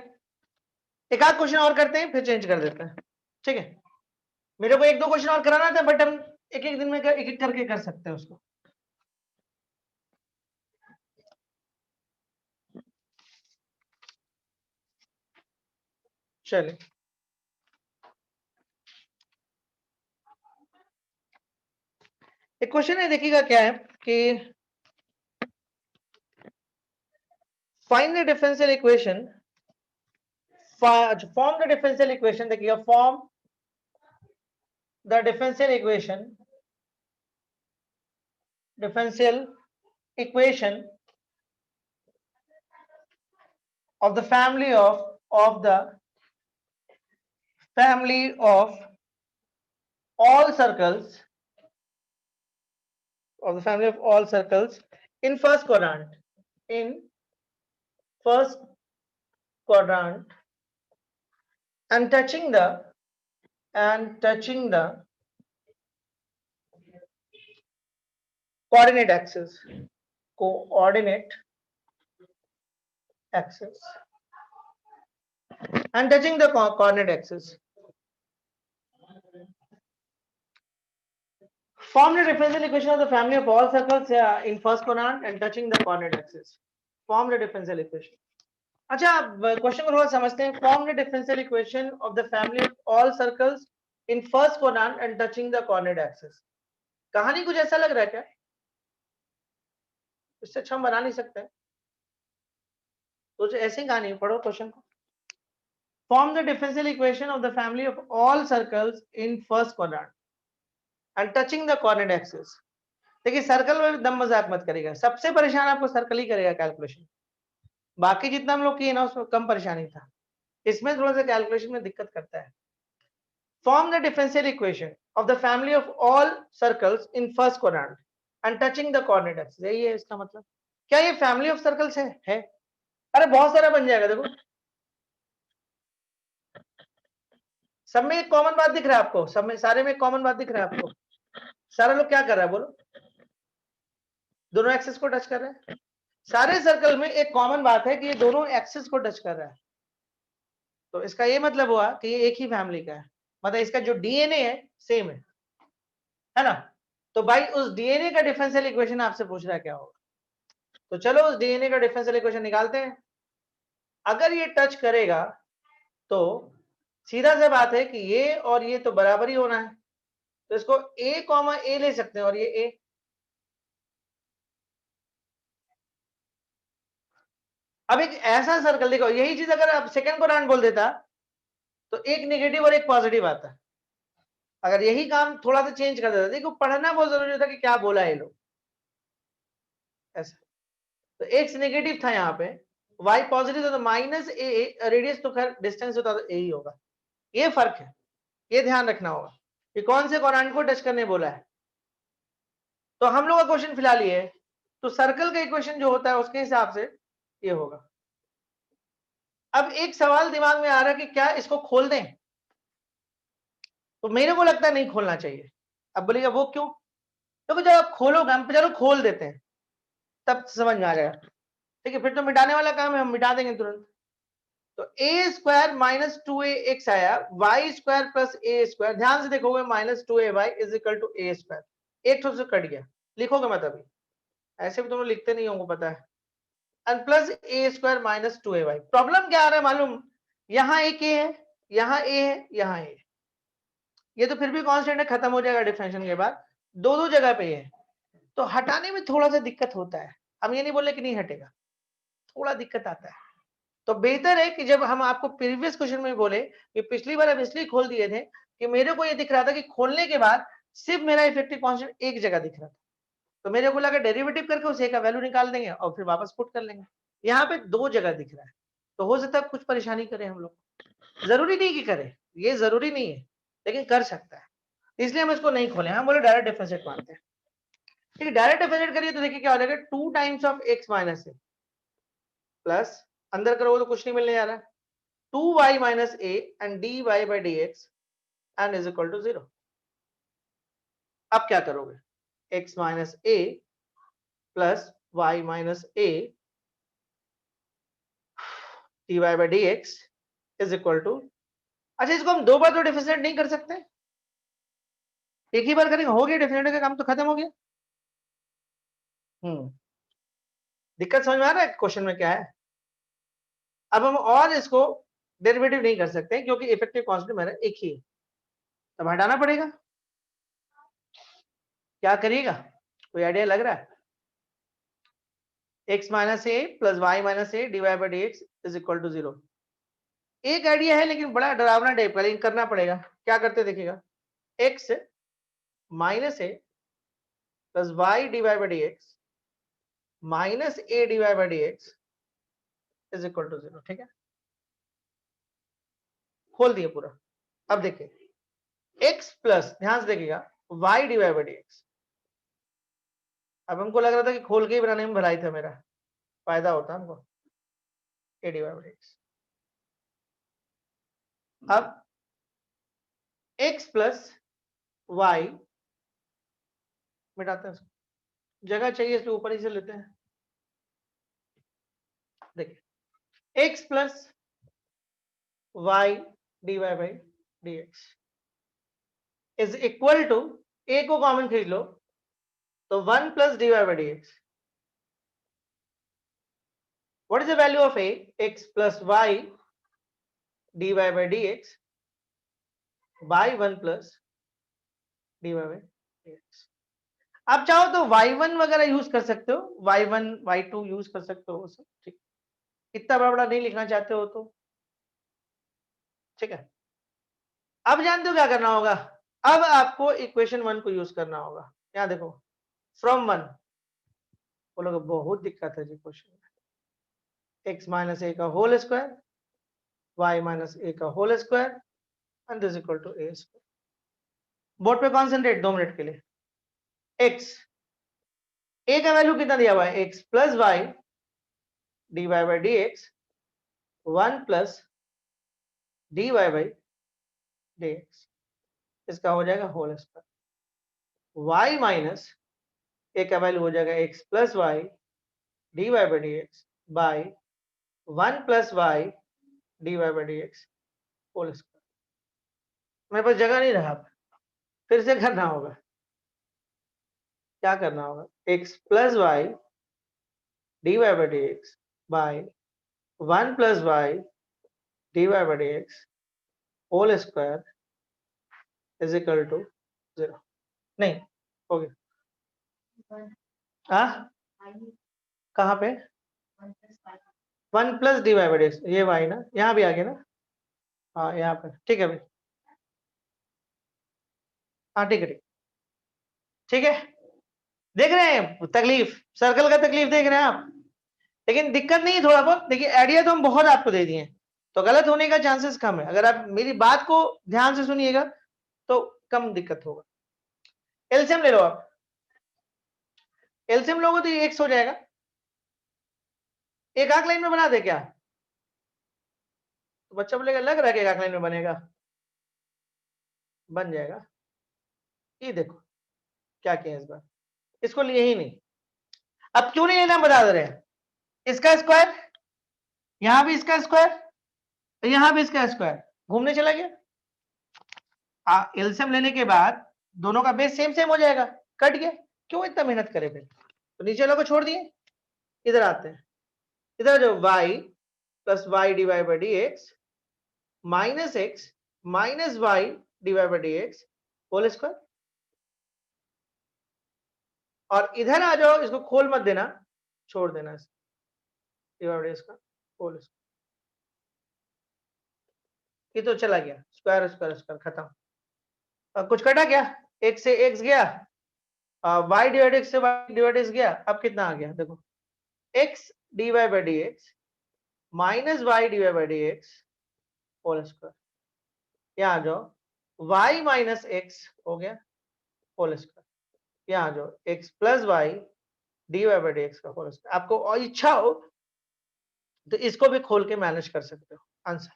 S1: एक आध क्वेश्चन और करते हैं फिर चेंज कर देते हैं। ठीक है, मेरे को एक दो क्वेश्चन और कराना था बट हम एक एक दिन में एक एक करके कर सकते हैं उसको। चलिए एक क्वेश्चन है, देखिएगा क्या है कि find the differential equation, form the differential equation. देखिएगा, form the differential equation of the family of all circles in first quadrant and touching the coordinate axis and touching the coordinate axis. Form the differential equation of the family of all circles in first quadrant and touching the coordinate axis. Form the differential equation. अच्छा, क्वेश्चन को थोड़ा समझते हैं। Form the differential equation of the family of all circles in first quadrant and touching the coordinate axis. कहानी कुछ ऐसा लग रहा है क्या? इससे अच्छा हम बना नहीं सकते। तो ऐसे ही कहानी पढ़ो क्वेश्चन को। Form the differential equation of the family of all circles in first quadrant and touching the coordinate axis. देखिए, सर्कल में दम मजाक मत करिएगा, सबसे परेशान आपको सर्कल ही करेगा कैलकुलेशन। बाकी जितना हम लोग किए ना उसमें कम परेशानी था, इसमें थोड़ा सा कैलकुलेशन में दिक्कत करता है। Form the differential equation of the family of all circles in first quadrant and touching the coordinate axis। यही है इसका मतलब। क्या ये फैमिली ऑफ सर्कल्स है? अरे बहुत सारा बन जाएगा। देखो, सब में एक कॉमन बात दिख रहा है आपको, सब में सारे में एक कॉमन बात दिख रहा है आपको। सारे लोग क्या कर रहा है बोलो? दोनों एक्सिस को टच कर रहे हैं। सारे सर्कल में एक कॉमन बात है कि ये दोनों एक्सिस को टच कर रहा है। तो इसका ये मतलब हुआ कि ये एक ही फैमिली का है, मतलब इसका जो डीएनए है सेम है ना? तो भाई उस डीएनए का डिफरेंशियल इक्वेशन आपसे पूछ रहा है क्या होगा। तो चलो उस डीएनए का डिफरेंशियल इक्वेशन निकालते हैं। अगर ये टच करेगा तो सीधा सा बात है कि ये और ये तो बराबर ही होना है, तो इसको a कॉमा ए ले सकते हैं और ये a। अब एक ऐसा सर्कल देखो, यही चीज अगर आप सेकंड क्वाड्रेंट बोल देता तो एक नेगेटिव और एक पॉजिटिव आता। अगर यही काम थोड़ा सा चेंज कर देता, देखो पढ़ना बहुत जरूरी होता कि क्या बोला है लोग ऐसा। तो एक्स नेगेटिव था यहाँ पे, y पॉजिटिव था, तो माइनस ए, रेडियस तो खैर डिस्टेंस होता तो यही होगा। ये फर्क है, ये ध्यान रखना होगा कि कौन से क्वाड्रेंट को टच करने बोला है। तो हम लोग का क्वेश्चन फिलहाल ये है, तो सर्कल का इक्वेशन जो होता है उसके हिसाब से ये होगा। अब एक सवाल दिमाग में आ रहा है कि क्या इसको खोल दें, तो मेरे को लगता है नहीं खोलना चाहिए। अब बोलिएगा वो क्यों? तो जब आप खोलोगे, हम चलो खोल देते हैं तब समझ में आ जाएगा। ठीक है, फिर तो मिटाने वाला काम है, हम मिटा देंगे तुरंत। तो a square minus 2a x आया, y square plus a square. ध्यान से देखोगे minus 2ay is equal to a square. एक तो से कट गया, लिखोगे मत अभी, ऐसे भी तुम लोग लिखते नहीं होंगे पता है। And plus a square minus 2ay। Problem क्या आ रहा है मालूम? यहाँ एक ए है, यहाँ ए है, यहाँ ए। ये तो फिर भी कांस्टेंट है, खत्म हो जाएगा डिफरेंशियल के बाद। दो दो जगह पे है, तो हटाने में थोड़ा सा दिक्कत होता है। हम ये नहीं बोले कि नहीं हटेगा, थोड़ा दिक्कत आता है। तो बेहतर है कि जब हम आपको प्रीवियस क्वेश्चन में बोले कि पिछली बार हम इसलिए खोल दिए थे कि मेरे को ये दिख रहा था कि खोलने के बाद सिर्फ मेरा इफेक्टिव कांस्टेंट एक जगह दिख रहा था, तो मेरे को लगा डेरिवेटिव करके उसे का वैल्यू निकाल देंगे और फिर वापस पुट कर लेंगे। यहाँ पे दो जगह दिख रहा है, तो हो सकता है कुछ परेशानी करे हम लोग, जरूरी नहीं कि करे, ये जरूरी नहीं है, लेकिन कर सकता है, इसलिए हम इसको नहीं खोले, हम बोले डायरेक्ट डिफरेंशिएट मानते हैं। ठीक है, डायरेक्ट डिफरेंशिएट करिए तो देखिए क्या हो जाएगा, 2 times of x minus a plus, अंदर करोगे तो कुछ नहीं मिलने जा रहा है, 2y minus a and dy by dx and is equal to 0। अब क्या करोगे, x minus a plus y minus a dy by dx is equal to, अच्छा इसको हम दो बार तो डिफरेंशिएट नहीं कर सकते, एक ही बार करेंगे, हो गया डिफरेंशिएट का काम तो खत्म हो गया। दिक्कत समझ में आ रहा है क्वेश्चन में क्या है। अब हम और इसको डेरिवेटिव नहीं कर सकते क्योंकि इफेक्टिव कांस्टेंट मेरा एक ही है, तब हटाना पड़ेगा। क्या करिएगा, कोई आइडिया लग रहा है, x minus a plus y minus a d y by D x is equal to 0। एक आइडिया है लेकिन बड़ा डरावना टाइप का, लेकिन करना पड़ेगा। क्या करते देखिएगा, x minus a plus y d y by D x minus a d y by D x is equal to 0। ठीक है, खोल दिए पूरा। अब देखिए x प्लस, ध्यान से देखिएगा, y d y by D x. अब हमको लग रहा था कि खोल के ही बनाने में भलाई था, मेरा फायदा होता हमको, a d y by D x. अब x प्लस वाई, मिटाते हैं, जगह चाहिए इसलिए ऊपर ही से लेते हैं। देखिए x plus y d y by D x is equal to, a को कॉमन खरीद लो तो 1 plus d y by D x. What is the value of a, x plus y d y by D x by 1 plus d y by D x. आप चाहो तो y1 वगैरह यूज कर सकते हो, y1 y2 यूज कर सकते हो सब, ठीक, इतना बड़ा नहीं लिखना चाहते हो तो ठीक है। अब जानते हो क्या करना होगा, अब आपको इक्वेशन 1 को यूज करना होगा। यहाँ देखो, फ्रॉम 1, बोलोगे बहुत दिक्कत है जी क्वेश्चन में, x माइनस ए का whole square y minus a का whole square and this equal to a square. Board पे कॉन्सेंट्रेट 2 मिनट के लिए। x, ए का वैल्यू कितना दिया हुआ है, x plus y d y by D x 1 plus d y by D x, इसका हो जाएगा whole square. y minus a का वैल्यू हो जाएगा x plus y d y by D x by 1 plus y d y by D x whole square. मेरे पास जगह नहीं रहा, फिर से करना होगा। क्या करना होगा, x plus y d y by D x by 1 plus y d y by D x whole square is equal to 0। नहीं हो गया, हाँ कहाँ पे, 1 plus d y by D x, ये वाई ना, यहाँ भी आ गया ना, हाँ यहाँ पे, ठीक है भाई, हाँ ठीक है ठीक, ठीक है। देख रहे हैं तकलीफ, सर्कल का तकलीफ देख रहे हैं आप, लेकिन दिक्कत नहीं है थोड़ा बहुत। देखिए आइडिया तो हम बहुत आपको दे दिए, तो गलत होने का चांसेस कम है, अगर आप मेरी बात को ध्यान से सुनिएगा तो कम दिक्कत होगा। एलसीएम ले लो आप, एलसीएम लोगों तो ये x हो जाएगा, एक आंख लाइन में बना दे क्या, तो बच्चा बोलेगा लग रहा है कि एक आंख लाइन में बनेगा, बन जाएगा। ये देखो क्या किया इस बार, इसको लिए ही नहीं। अब क्यों नहीं लेना बता दे रहे हैं, इसका स्क्वायर, यहां भी इसका स्क्वायर, यहां भी इसका स्क्वायर, घूमने चला गया। एलसीएम लेने के बाद दोनों का बेस सेम सेम हो जाएगा, कट गया, क्यों इतना मेहनत करे फिर, तो नीचे वालों को छोड़ दिए, इधर आते हैं, इधर जो y plus y d y by D x minus x minus y d y by D x whole square, और इधर आ जाओ, इसको खोल मत देना, छोड़ देना, डी का होल स्क्वायर, ये तो चला गया, स्क्वायर स्क्वायर स्क्वायर खत्म। कुछ कटा क्या, x से x गया, y डिवाइड x से y डिवाइड x गया, अब कितना आ गया देखो, x dy by dx minus y dy by dx whole square, यहाँ आ जाओ y माइनस x हो गया होल स्क्वायर, यहाँ आ जाओ x plus y dy by dx का होल स्क्वायर। आपको और इच्छा हो तो इसको भी खोल के मैनेज कर सकते हो आंसर,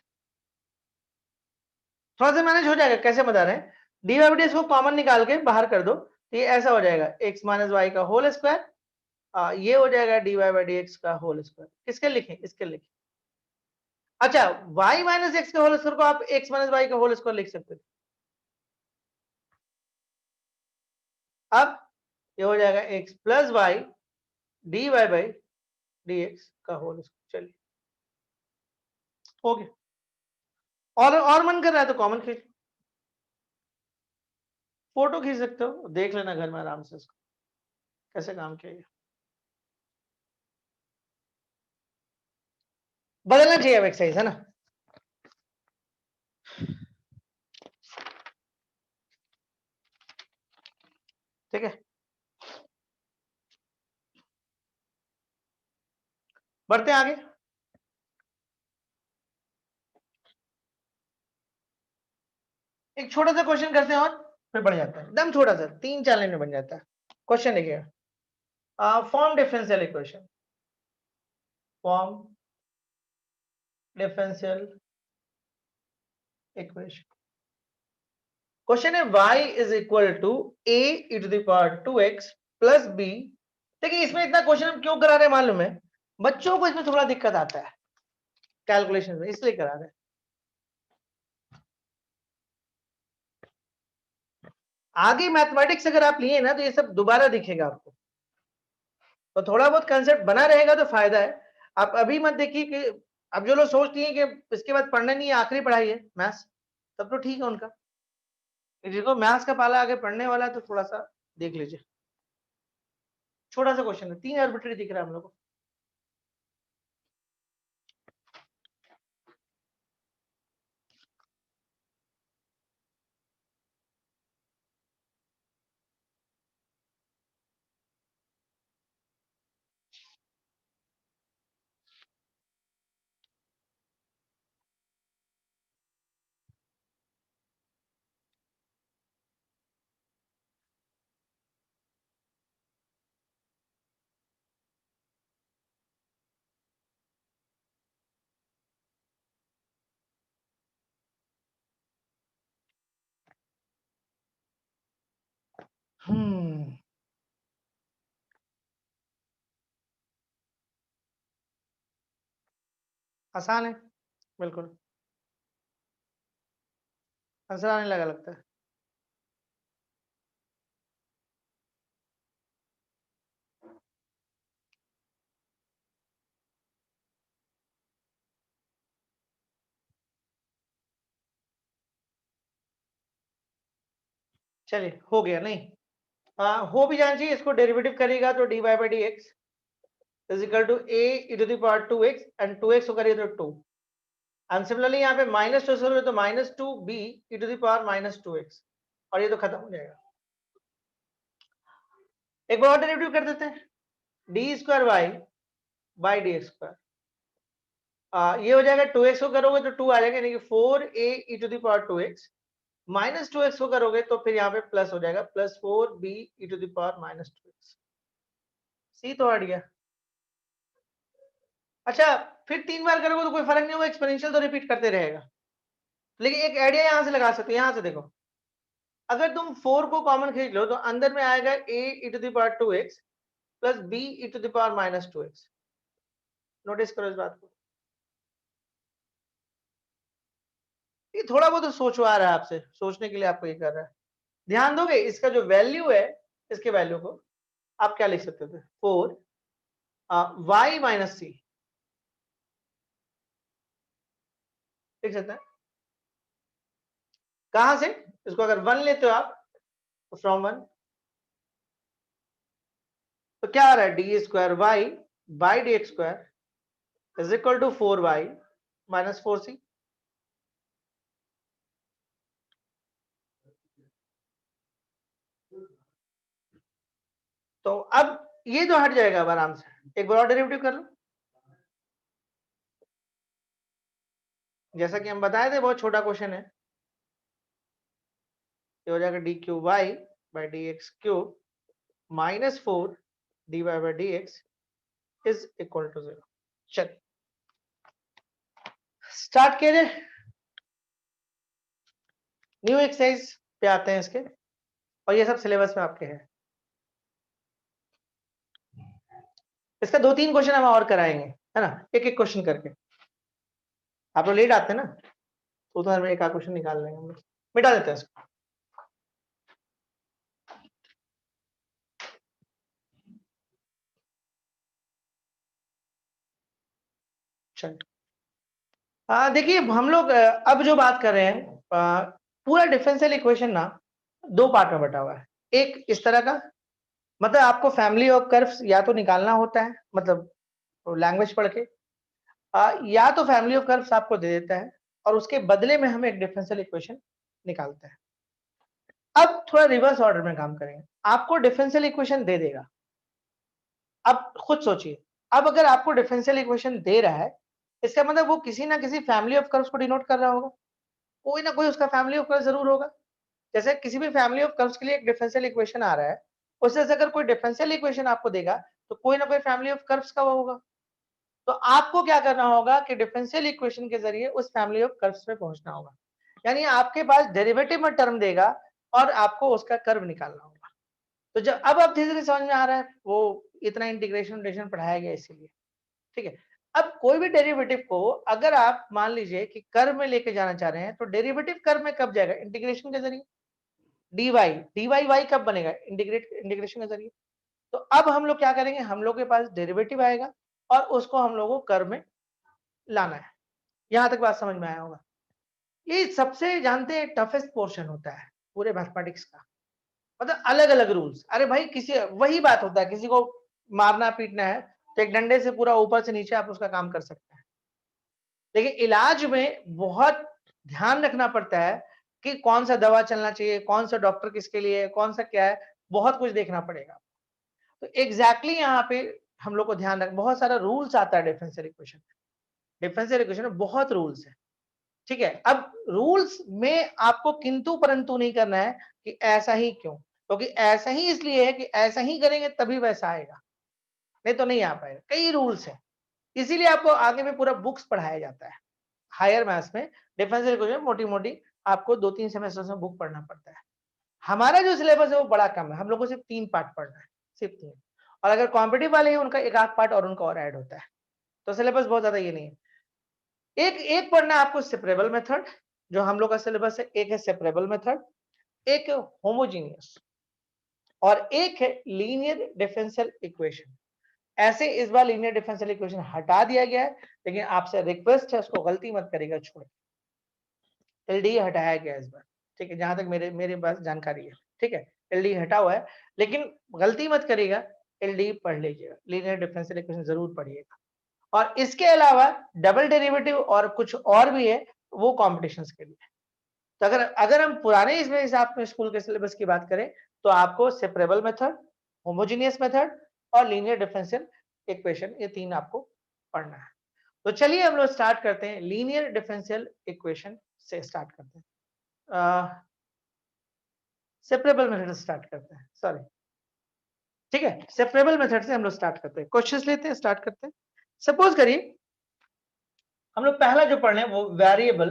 S1: थोड़ा सा मैनेज हो जाएगा। कैसे बता रहे हैं, डी बाई डी को कॉमन निकाल के बाहर कर दो तो ये ऐसा हो जाएगा x माइनस वाई का होल स्क्वायर, ये हो जाएगा d y by D x का होल स्क्वायर। किसके लिखें, इसके लिखें। अच्छा y माइनस एक्स के होल स्क्वायर को आप x माइनस वाई का होल स्क्वायर लिख सकते थे, अब ये हो जाएगा x plus y d y by D x का होल स्क्वायर। चलिए हो गया, और मन कर रहा है तो कॉमन खींच, फोटो खींच सकते हो, देख लेना घर में आराम से इसको कैसे काम किया। बदलना चाहिए अब एक्सरसाइज, है ना। ठीक है, बढ़ते हैं आगे। एक छोटा सा क्वेश्चन करते हैं और फिर बढ़ जाता है, एकदम छोटा सा 3-4 लाइन में बन जाता है। क्वेश्चन देखिएगा, form differential equation, form differential equation. Question है y is equal to a e to the power 2x plus b। देखिए इसमें इतना क्वेश्चन हम क्यों करा रहे हैं मालूम है, बच्चों को इसमें थोड़ा दिक्कत आता है कैलकुलेशन में, इसलिए करा रहे हैं। आगे मैथमेटिक्स अगर आप लिए ना तो ये सब दोबारा दिखेगा आपको, तो थोड़ा बहुत कंसेप्ट बना रहेगा तो फायदा है। आप अभी मत देखिए कि अब जो लोग सोचती हैं कि इसके बाद पढ़ना नहीं है, आखिरी पढ़ाई है मैथ्स, तब तो ठीक है उनका, जिसको मैथ्स का पाला आगे पढ़ने वाला है तो थोड़ा सा देख लीजिए। छोटा सा क्वेश्चन है, 3 आर्बिट्री दिख रहा है हम लोग को। आसान है बिल्कुल, आंसर आने लगा लगता है। चलिए हो गया, नहीं हो भी जाना चाहिए। इसको डेरिवेटिव करेगा तो d y by D x is equal to a e to the power 2x and 2x को करिए तो 2, एंड सिमिलरली यहाँ पे माइनस 2 से तो minus 2b e to the power minus 2x, और ये तो खत्म हो जाएगा। एक बार और डेरिवेटिव कर देते हैं, d square Y by D x square, ये हो जाएगा 2x को करोगे तो 2 आ जाएगा, यानी कि 4a e to the power 2x minus 2x को करोगे तो फिर यहाँ पे प्लस हो जाएगा, plus 4b e to the power minus 2x। C तो हट गया। अच्छा फिर 3 बार करोगे तो कोई फर्क नहीं होगा, एक्सपोनेंशियल तो रिपीट करते रहेगा। लेकिन एक आइडिया यहां से लगा सकते हो, यहां से देखो, अगर तुम 4 को कॉमन खींच लो तो अंदर में आएगा a e to the power 2x plus b e to the power minus 2x। Notice करो इस बात को, ये थोड़ा बहुत तो सोचो आ रहा है आपसे, सोचने के लिए आपको ये कर रहा है। ध्यान दोगे इसका जो वैल्यू है, इसके वैल्यू को आप क्या लिख सकते थे, 4 y माइनस सी लिख सकते हैं। कहां से, इसको अगर 1 लेते हो आप तो फ्रॉम 1, तो क्या आ रहा है d square Y by D x square is equal to 4y minus 4c। तो अब ये तो हट जाएगा अब आराम से, एक बार और डेरिवेटिव कर लो। जैसा कि हम बताए थे, बहुत छोटा क्वेश्चन है। ये हो जाएगा d cube y by D x cube minus 4 d y by D x is equal to 0। चलिए स्टार्ट कीजिए, न्यू एक्सरसाइज पे आते हैं इसके, और ये सब सिलेबस में आपके हैं। इसका 2-3 क्वेश्चन हम और कराएंगे, है ना, एक एक क्वेश्चन करके। आप लोग लेट आते हैं ना, तो उधर एक आध क्वेश्चन निकाल लेंगे हम लोग, मिटा देते हैं इसको। चलिए देखिए, हम लोग अब जो बात कर रहे हैं, पूरा डिफरेंशियल इक्वेशन ना 2 पार्ट में बटा हुआ है। एक इस तरह का, मतलब आपको फैमिली ऑफ कर्व्स या तो निकालना होता है, मतलब लैंग्वेज पढ़ के, या तो फैमिली ऑफ कर्व्स आपको दे देता है और उसके बदले में हम एक डिफरेंशियल इक्वेशन निकालते हैं। अब थोड़ा रिवर्स ऑर्डर में काम करेंगे। आपको डिफरेंशियल इक्वेशन दे देगा, अब खुद सोचिए, अब अगर आपको डिफरेंशियल इक्वेशन दे रहा है, इसका मतलब वो किसी ना किसी फैमिली ऑफ कर्व्स को डिनोट कर रहा होगा, कोई ना कोई उसका फैमिली ऑफ कर्व जरूर होगा। जैसे किसी भी फैमिली ऑफ कर्व्स के लिए एक डिफरेंशियल इक्वेशन आ रहा है, उससे अगर कोई डिफरेंशियल इक्वेशन आपको देगा तो कोई ना कोई फैमिली ऑफ कर्व्स का होगा। तो आपको क्या करना होगा कि डिफरेंशियल इक्वेशन के जरिए उस फैमिली ऑफ कर्व्स पे पहुंचना होगा, यानी आपके पास डेरिवेटिव में टर्म देगा और आपको उसका कर्व निकालना होगा। तो जब अब धीरे धीरे समझ में आ रहा है, वो इतना इंटीग्रेशन पढ़ाया गया इसीलिए, ठीक है। अब कोई भी डेरिवेटिव को अगर आप मान लीजिए कि कर्व में लेके जाना चाह रहे हैं, तो डेरिवेटिव कर्व में कब जाएगा? इंटीग्रेशन के जरिए। dy कब बनेगा? इंटीग्रेशन के जरिए। तो अब हम लोग क्या करेंगे, हम लोग के पास डेरिवेटिव आएगा और उसको हम लोगों को कर्व में लाना है। यहां तक बात समझ में आया होगा। ये सबसे जानते हैं टफेस्ट पोर्शन होता है पूरे मैथमेटिक्स का, मतलब अलग अलग रूल्स। अरे भाई, किसी वही बात होता है, किसी को मारना पीटना है तो एक डंडे से पूरा ऊपर से नीचे आप उसका काम कर सकते हैं, लेकिन इलाज में बहुत ध्यान रखना पड़ता है कि कौन सा दवा चलना चाहिए, कौन सा डॉक्टर किसके लिए, कौन सा क्या है, बहुत कुछ देखना पड़ेगा। तो एग्जैक्टली यहाँ पे हम लोग को ध्यान रख, बहुत सारा रूल्स आता है डिफरेंशियल इक्वेशन में। डिफरेंशियल इक्वेशन में बहुत रूल्स है, ठीक है। अब रूल्स में आपको किंतु परंतु नहीं करना है कि ऐसा ही क्यों, क्योंकि ऐसा ही इसलिए है कि ऐसा ही करेंगे तभी वैसा आएगा, नहीं तो नहीं आ पाएगा। कई रूल्स है, इसीलिए आपको आगे में पूरा बुक्स पढ़ाया जाता है। हायर मैथ्स में डिफरेंशियल इक्वेशन मोटी मोटी आपको 2-3 सेमेस्टर में बुक पढ़ना पड़ता है। हमारा जो सिलेबस है वो बड़ा कम है, हम लोग को सिर्फ 3 पार्ट पढ़ना है, सिर्फ 3। और अगर कॉम्पिटिटिव वाले हैं उनका एक आध पार्ट और उनका और ऐड होता है, तो सिलेबस बहुत ज्यादा ये नहीं है। एक एक पढ़ना है आपको सेपरेबल मेथड, जो हम लोग का सिलेबस है। एक है सेपरेबल मेथड, एक है होमोजीनियस, और एक है लीनियर डिफरेंशियल इक्वेशन। ऐसे इस बार लीनियर डिफरेंशियल इक्वेशन हटा दिया गया है, लेकिन आपसे रिक्वेस्ट है उसको गलती मत करेगा छोड़, एलडी हटाया गया इस बार, ठीक है, जहां तक मेरे पास जानकारी है, ठीक है। एलडी हटा हुआ है, लेकिन गलती मत करिएगा, एलडी पढ़ लीजिएगा, लीनियर डिफरेंशियल इक्वेशन जरूर पढ़िएगा। और इसके अलावा डबल डेरिवेटिव और कुछ और भी है, वो कॉम्पिटिशन्स के लिए। तो अगर हम पुराने इसमें हिसाब में स्कूल के सिलेबस की बात करें, तो आपको सेपरेबल मेथड, होमोजीनियस मेथड और लीनियर डिफरेंशियल इक्वेशन, ये 3 आपको पढ़ना है। तो चलिए हम लोग स्टार्ट करते हैं, लीनियर डिफरेंशियल इक्वेशन से स्टार्ट करते हैं, सेपरेबल मेथड से स्टार्ट करते हैं, सॉरी, ठीक है। सेपरेबल मेथड से हम लोग स्टार्ट करते हैं, क्वेश्चंस लेते हैं, स्टार्ट करते हैं। सपोज करिए हम लोग पहला जो पढ़ रहे हैं वो वेरिएबल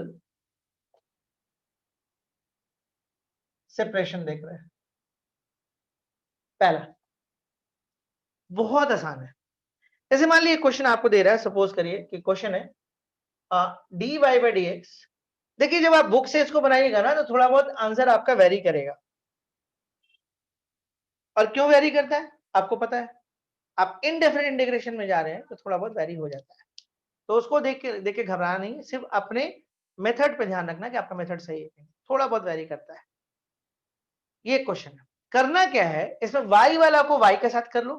S1: सेपरेशन देख रहे हैं। पहला बहुत आसान है, जैसे मान लीजिए क्वेश्चन आपको दे रहा है, सपोज करिए कि क्वेश्चन है dy बाई dx। देखिए जब आप बुक से इसको बनाइएगा ना, तो थोड़ा बहुत आंसर आपका वेरी करेगा। और क्यों वेरी करता है आपको पता है, आप इनडेफिनिट इंटीग्रेशन में जा रहे हैं तो थोड़ा बहुत वेरी हो जाता है। तो उसको देख के घबराना नहीं, सिर्फ अपने मेथड पे ध्यान रखना कि आपका मेथड सही है, थोड़ा बहुत वेरी करता है। ये क्वेश्चन है, करना क्या है, इसमें y वाला को y के साथ कर लो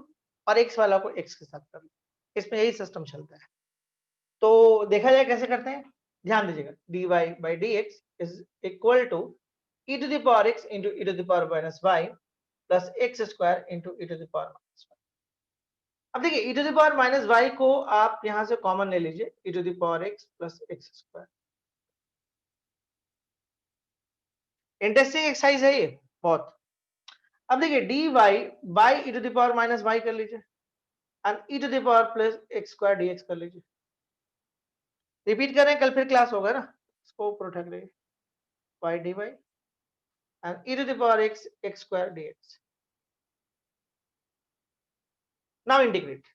S1: और x वाला को x के साथ कर लो, इसमें यही सिस्टम चलता है। तो देखा जाए कैसे करते हैं, ध्यान दीजिएगा, dy by dx is equal to e to the power x into e to the power minus y plus x square into e to the power minus y। अब देखिए e to the power minus y को आप यहां से कॉमन ले लीजिए, e to the power x plus x square। Interesting exercise है ये बहुत। अब देखिए dy by e to the power minus y कर लीजिए और e to the power plus x square dx कर लीजिए। रिपीट कर रहे हैं, कल फिर क्लास होगा ना, इसको प्रोटेक्ट रहिए, y dy and e to the power x x square dx। now integrate।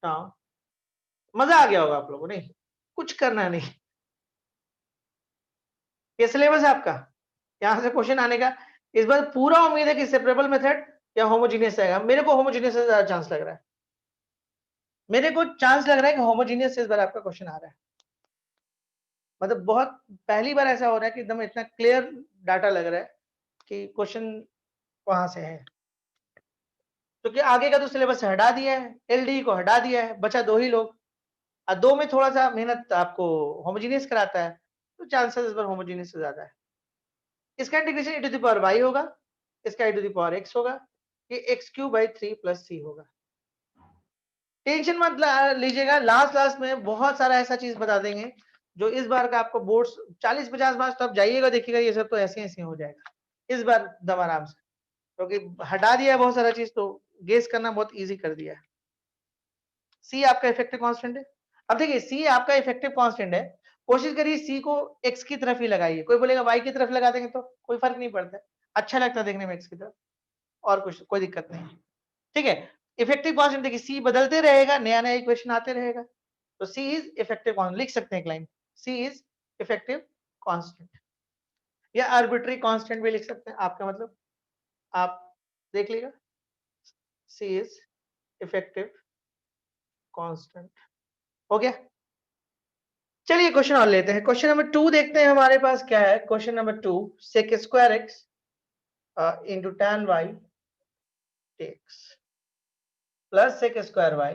S1: now मजा आ गया होगा आप लोगों को, नहीं कुछ करना नहीं, ये सिलेबस है आपका, यहां से क्वेश्चन आने का इस बार पूरा उम्मीद है कि सेपरेबल मेथड या होमोजीनियस आएगा। मेरे को होमोजीनियस से ज्यादा चांस लग रहा है, मेरे को चांस लग रहा है कि होमोजीनियस से इस बार आपका क्वेश्चन आ रहा है। मतलब बहुत पहली बार ऐसा हो रहा है कि एकदम इतना क्लियर डाटा लग रहा है कि क्वेश्चन वहां से है, क्योंकि तो आगे का तो सिलेबस हटा दिया है, एलडी को हटा दिया है, बचा दो ही लोग, और दो में थोड़ा सा मेहनत आपको होमोजीनियस कराता है, तो चांसेस इस बार होमोजीनियस से ज्यादा है। इसका integration e to the power y होगा, इसका e to the power x होगा, ये x³/3 + c होगा। टेंशन मत लीजिएगा, लास्ट में बहुत सारा ऐसा चीज बता देंगे जो इस बार का आपको बोर्ड्स 40-50 मार्क्स, तो आप जाइएगा देखिएगा ये सब तो ऐसे ऐसे हो जाएगा इस बार दम आराम से, क्योंकि हटा दिया है बहुत सारा चीज, तो गेस करना बहुत इजी कर दिया है। सी आपका इफेक्टिव कांस्टेंट है। अब देखिए सी आपका इफेक्टिव कांस्टेंट है, कोशिश करिए सी को एक्स की तरफ ही लगाइए। कोई बोलेगा वाई की तरफ लगा देंगे तो कोई फर्क नहीं पड़ता, अच्छा लगता है देखने में एक्स की तरफ, और कुछ कोई दिक्कत नहीं, ठीक है। इफेक्टिव कांस्टेंट देखिए सी बदलते रहेगा, नया नया इक्वेशन आते रहेगा, तो सी इज इफेक्टिव कांस्टेंट, लिख सकते हैं एक line, c is effective constant, या आर्बिट्री कांस्टेंट भी लिख सकते हैं, आपका मतलब आप देख लीजिएगा, सी इज इफेक्टिव कांस्टेंट। हो गया, चलिए क्वेश्चन और लेते हैं। क्वेश्चन नंबर 2 देखते हैं हमारे पास क्या है। Question number 2, sec square x into tan y dx plus sec square y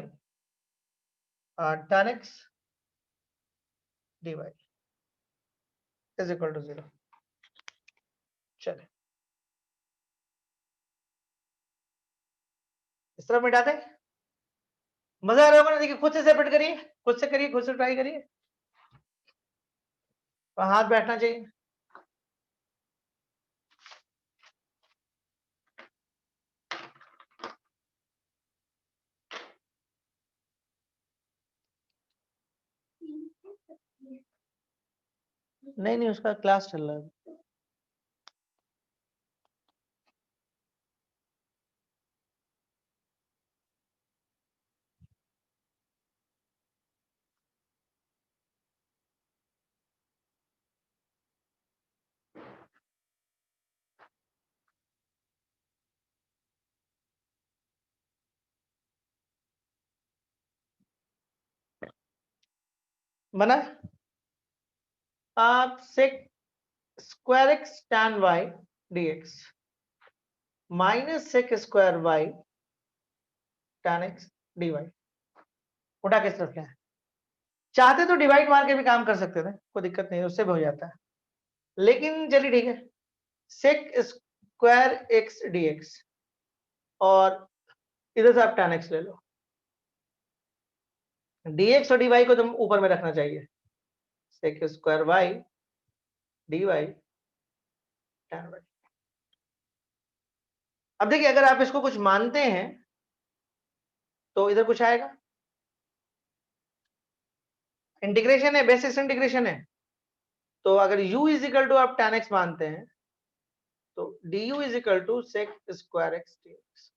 S1: tan x dy is equal to 0। चलिए इस तरह मिटाते हैं, मजा आ रहा होगा ना। देखिए खुद से सेपरेट करिए, खुद से करिए, खुद से ट्राई करिए, हाथ बैठना चाहिए। नहीं उसका क्लास चल रहा है। बना आप sec square x tan y dx minus sec square y tan x dy, उठा किस तरफ क्या है, चाहते तो डिवाइड मार के भी काम कर सकते थे, कोई दिक्कत नहीं, उससे भी हो जाता है, लेकिन चलिए ठीक है। sec square x dx और इधर से आप tan x ले लो, dx और dy को तुम ऊपर में रखना चाहिए, sec square y dy tan y। अब देखिए अगर आप इसको कुछ मानते हैं तो इधर कुछ आएगा, इंटीग्रेशन है, बेसिस इंटीग्रेशन है, तो अगर u इज इक्वल टू आप tan x मानते हैं तो du is equal to sec square x dx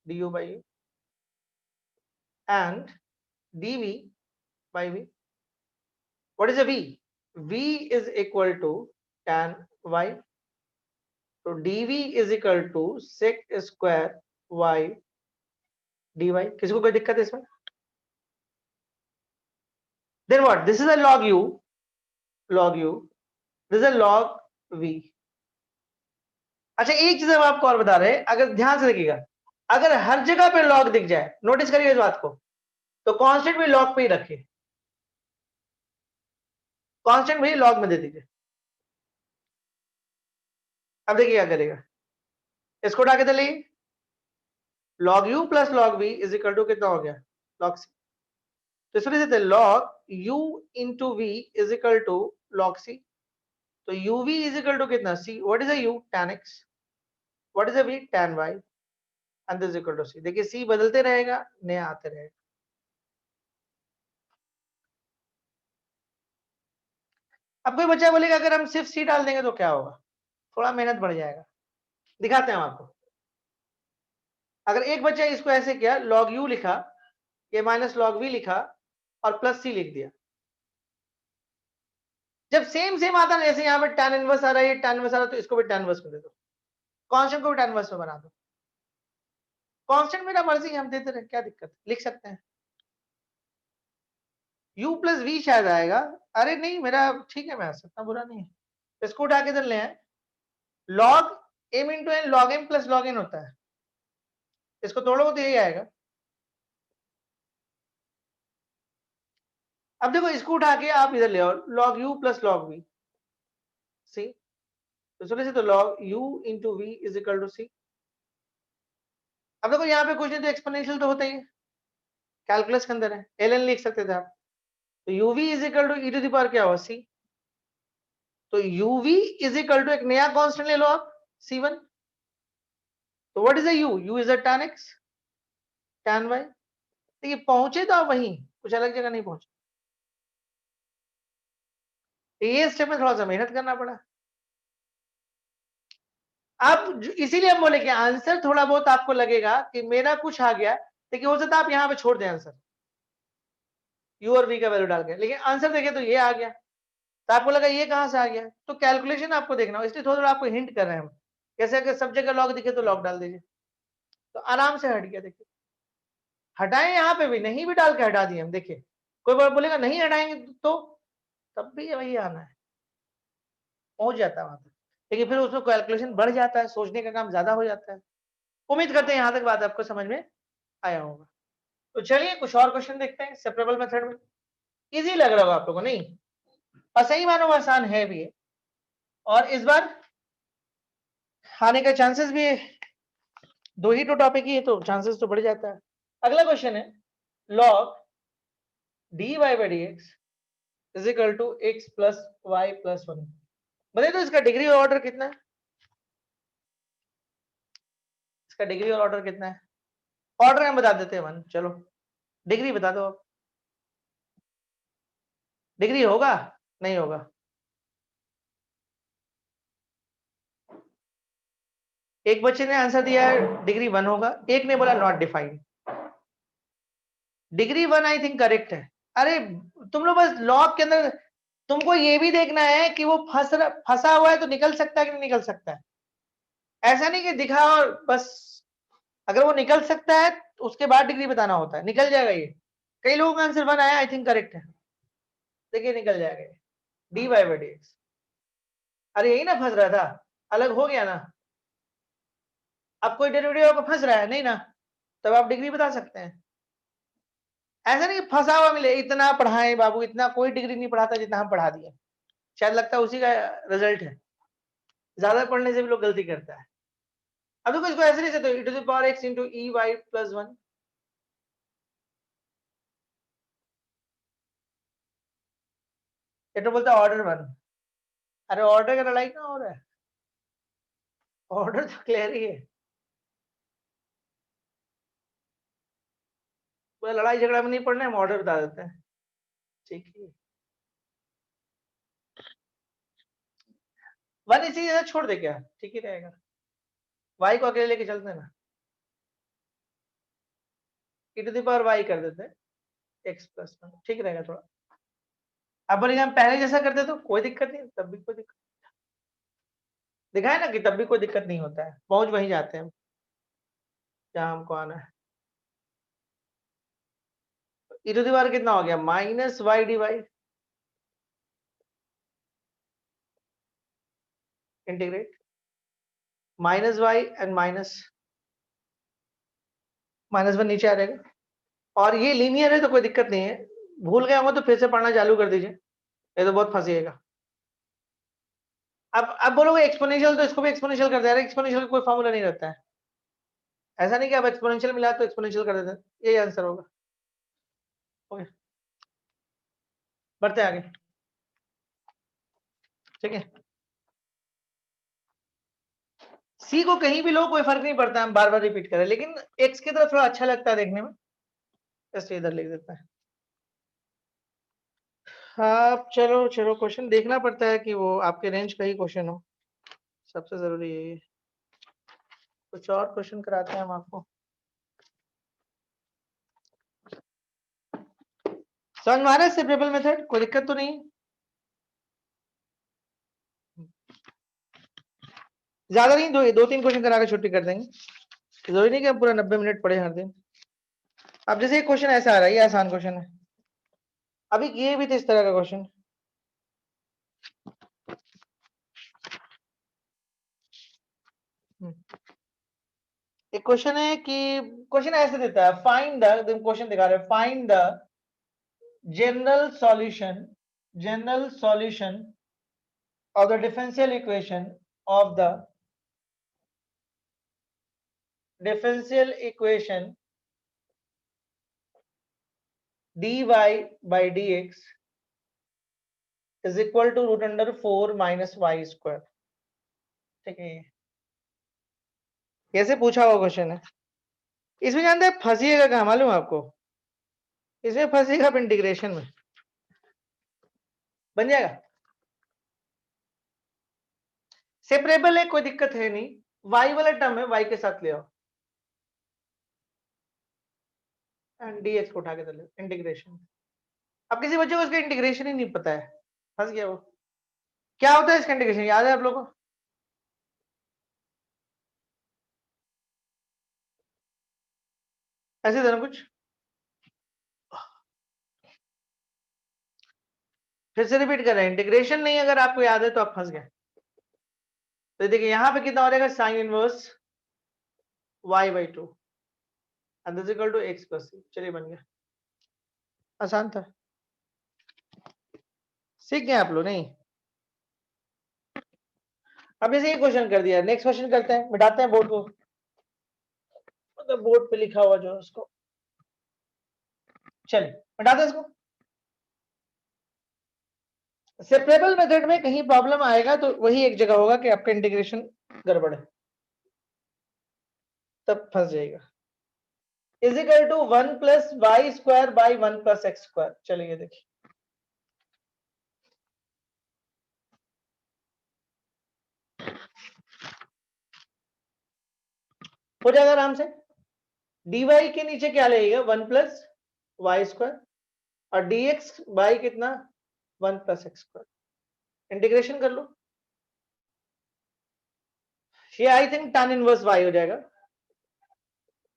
S1: du by u and dv by v। what is a v? v is equal to tan y, तो dv is equal to sec square y dy। किसी को कोई दिक्कत है इसमें? then what, this is a log u, this is a log v। अच्छा एक चीज हम आपको और बता रहे हैं, अगर ध्यान से देखिएगा, अगर हर जगह पे लॉग दिख जाए, नोटिस करिए इस बात को, तो कांस्टेंट भी लॉग पे ही रखिए। कांस्टेंट भाई लॉग में दे दीजिए। अब देखिए क्या करेगा, इसको उठा के चलिए, log u plus log v is equal to कितना हो गया, log c। तो इस वजह से log u into v is equal to log c। तो uv इज इक्वल टू कितना c, what is a u, tan x, what is a v, tan y, and this is equal to c। देखिए c बदलते रहेगा, नया आते रहेगा। अब कोई बच्चा बोलेगा अगर हम सिर्फ c डाल देंगे तो क्या होगा, थोड़ा मेहनत बढ़ जाएगा, दिखाते हैं हम आपको। अगर एक बच्चा इसको ऐसे किया, log u लिखा, ये माइनस log v लिखा और प्लस c लिख दिया, जब सेम सेम आता है, जैसे यहाँ पे tan इनवर्स आ रहा है, ये tan इनवर्स आ रहा है, तो इसको भी tan इनवर्स में दे दो, कांस्टेंट को भी tan इनवर्स में बना दो। कांस्टेंट मेरा मर्जी है, हम देते रहे, क्या दिक्कत, लिख सकते हैं। u प्लस v शायद आएगा, अरे नहीं मेरा ठीक है, मैं सकता, बुरा नहीं है। इसको उठा के चल ले हैं, log m into n, log m प्लस log n होता है, इसको तोड़ो तो यही आएगा। अब देखो इसको उठा के आप इधर ले आओ, log u plus log v, c, तो सुनिए तो log u into v is equal to c. अब देखो यहाँ पे कुछ नहीं तो एक्सपोनेंशियल तो होता ही है, कैलकुलस के अंदर है, ln लिख सकते थे आप। तो uv is equal to e to the power क्या हुआ, सी। तो uv इज इक्वल टू एक नया कांस्टेंट ले लो आप, c1। तो what is a u is a tan x, tan y। देखिए पहुंचे तो आप वहीं, कुछ अलग जगह नहीं पहुंचे। ये स्टेप में थोड़ा सा मेहनत करना पड़ा। आप इसीलिए हम बोले कि आंसर थोड़ा बहुत आपको लगेगा कि मेरा कुछ आ गया, लेकिन हो सकता है आप यहाँ पे छोड़ दें आंसर, u और v का वैल्यू डाल के, लेकिन आंसर देखे तो ये आ गया, तो आपको लगा ये कहां से आ गया, तो कैलकुलेशन आपको देखना हो, इसलिए थोड़ा थोड़ा आपको हिंट कर रहे हैं हम। जैसे अगर सब जगह लॉग दिखे तो लॉग डाल दीजिए, तो आराम से हट गया। देखिए हटाएं, यहाँ पे भी नहीं भी डाल के हटा दिए हम, देखिए कोई बार बोलेगा नहीं हटाएंगे तो तब भी वही आना है, पहुंच जाता है वहां तक, लेकिन फिर उसमें कैलकुलेशन बढ़ जाता है, सोचने का काम ज्यादा हो जाता है। उम्मीद करते हैं यहाँ तक बात आपको समझ में आया होगा। तो चलिए कुछ और क्वेश्चन देखते हैं सेपरेबल मेथड में। इजी लग रहा होगा आप लोगों को, नहीं? और सही मानो आसान है भी है, और इस बार आने का चांसेस भी है, दो ही तो टॉपिक ही है तो चांसेस तो बढ़ जाता है। अगला क्वेश्चन है log dy by dx is equal to x plus y plus 1। बताइए तो इसका डिग्री और ऑर्डर कितना है, इसका डिग्री और ऑर्डर कितना है? ऑर्डर हम बता देते हैं 1, चलो डिग्री बता दो आप। डिग्री होगा नहीं होगा? एक बच्चे ने आंसर दिया है डिग्री 1 होगा, एक ने बोला not defined. Degree 1 I think correct है। अरे तुम लोग बस लॉग के अंदर तुमको ये भी देखना है कि वो फंसा हुआ है तो निकल सकता है कि नहीं निकल सकता है। ऐसा नहीं कि दिखा और बस, अगर वो निकल सकता है तो उसके बाद डिग्री बताना होता है, निकल जाएगा ये। कई लोगों का आंसर 1 आया, आई थिंक करेक्ट है, देखिए निकल जाएगा d y by D x. अरे यही ना फंस रहा था, अलग हो गया ना। अब कोई डेरिवेटिव आपको फंस रहा है नहीं ना, तब आप डिग्री बता सकते हैं। ऐसा नहीं फंसा हुआ मिले, इतना पढ़ाए बाबू, इतना कोई डिग्री नहीं पढ़ाता जितना हम पढ़ा दिए, शायद लगता है उसी का रिजल्ट है, ज्यादा पढ़ने से भी लोग गलती करता है। अब देखो इसको ऐसे नहीं सकते, e to the power x into e y plus 1, ये तो बोलता है ऑर्डर 1। अरे ऑर्डर का लड़ाई कहाँ हो रहा है, ऑर्डर तो क्लियर ही है, पूरा लड़ाई झगड़ा में नहीं पढ़ना है, हम ऑर्डर बता देते हैं, ठीक है। 1 इसी जगह छोड़ दे क्या, ठीक ही रहेगा, y को अकेले लेके चलते हैं ना, e to the power y कर देते हैं x प्लस 1, ठीक रहेगा थोड़ा। अब बोलेंगे हम पहले जैसा करते तो कोई दिक्कत नहीं, तब भी कोई दिक्कत, दिखाए ना कि तब भी कोई दिक्कत नहीं होता है, पहुंच वहीं जाते हैं जहां हमको आना है। e टू द पावर कितना हो गया, minus y d y, integrate minus y and minus 1 नीचे आ जाएगा, और ये लीनियर है तो कोई दिक्कत नहीं है, भूल गए होंगे तो फिर से पढ़ना चालू कर दीजिए। ये तो बहुत फंसीएगा। अब बोलोगे एक्सपोनेंशियल, तो इसको भी एक्सपोनेंशियल कर दे। एक्सपोनेंशियल का कोई फॉर्मूला नहीं रहता है, ऐसा नहीं कि अब एक्सपोनेंशियल मिला तो एक्सपोनेंशियल कर देते, यही आंसर होगा। ओके, बढ़ते आगे, ठीक है। सी को कहीं भी लो कोई फर्क नहीं पड़ता, हम बार बार रिपीट करें, लेकिन एक्स की तरफ थोड़ा अच्छा लगता है देखने में, इसलिए इधर लिख देता है। हाँ चलो चलो, क्वेश्चन देखना पड़ता है कि वो आपके रेंज का ही क्वेश्चन हो, सबसे जरूरी यही है। कुछ और क्वेश्चन कराते हैं हम आपको। समझ में आ रहा है सेपरेबल मेथड, कोई दिक्कत तो नहीं? ज्यादा नहीं, दो तीन क्वेश्चन करा के छुट्टी कर देंगे, जरूरी नहीं कि हम पूरा 90 मिनट पढ़े हर दिन। अब जैसे एक क्वेश्चन ऐसा आ रहा है, ये आसान क्वेश्चन है, अभी ये भी थे इस तरह का क्वेश्चन। एक क्वेश्चन है कि क्वेश्चन ऐसे देता है, फाइंड द, क्वेश्चन दिखा रहे हैं, find the general solution of the differential equation of the differential equation dy by dx is equal to root under 4 minus y square। ठीक है, कैसे पूछा हुआ क्वेश्चन है। इसमें जानते हैं फंसीएगा कहाँ, मालूम है आपको? इसमें फंसीएगा आप इंटीग्रेशन में, बन जाएगा सेपरेबल है, कोई दिक्कत है नहीं, y वाला टर्म है, y के साथ ले आओ एंड dx को उठा के ले इंटीग्रेशन। अब किसी बच्चे को इसका इंटीग्रेशन ही नहीं पता है, फंस गया वो। क्या होता है इसका इंटीग्रेशन, याद है आप लोगों को? ऐसे देना कुछ, फिर से रिपीट कर रहे हैं, इंटीग्रेशन नहीं अगर आपको याद है तो आप फंस गए। तो देखिए यहां पे कितना हो जाएगा, sine inverse y/2 and this equal to x plus c। चलिए बन गया, आसान था, सीख गए आप लोग नहीं? अब जैसे ये क्वेश्चन कर दिया, नेक्स्ट क्वेश्चन करते हैं, मिटाते हैं बोर्ड को, मतलब बोर्ड पे लिखा हुआ जो है उसको, चलिए मिटाते हैं इसको। सेपरेबल मेथड में कहीं प्रॉब्लम आएगा तो वही एक जगह होगा कि आपका इंटीग्रेशन गड़बड़ है, तब फंस जाएगा। Is equal to 1 plus y square by 1 plus x square. चलिए देखिए, हो जाएगा आराम से। dy के नीचे क्या लगेगा, 1 प्लस वाई स्क्वायर, और dx बाई कितना, 1 प्लस एक्स स्क्वायर। इंटीग्रेशन कर लो, ये I think tan inverse y हो जाएगा,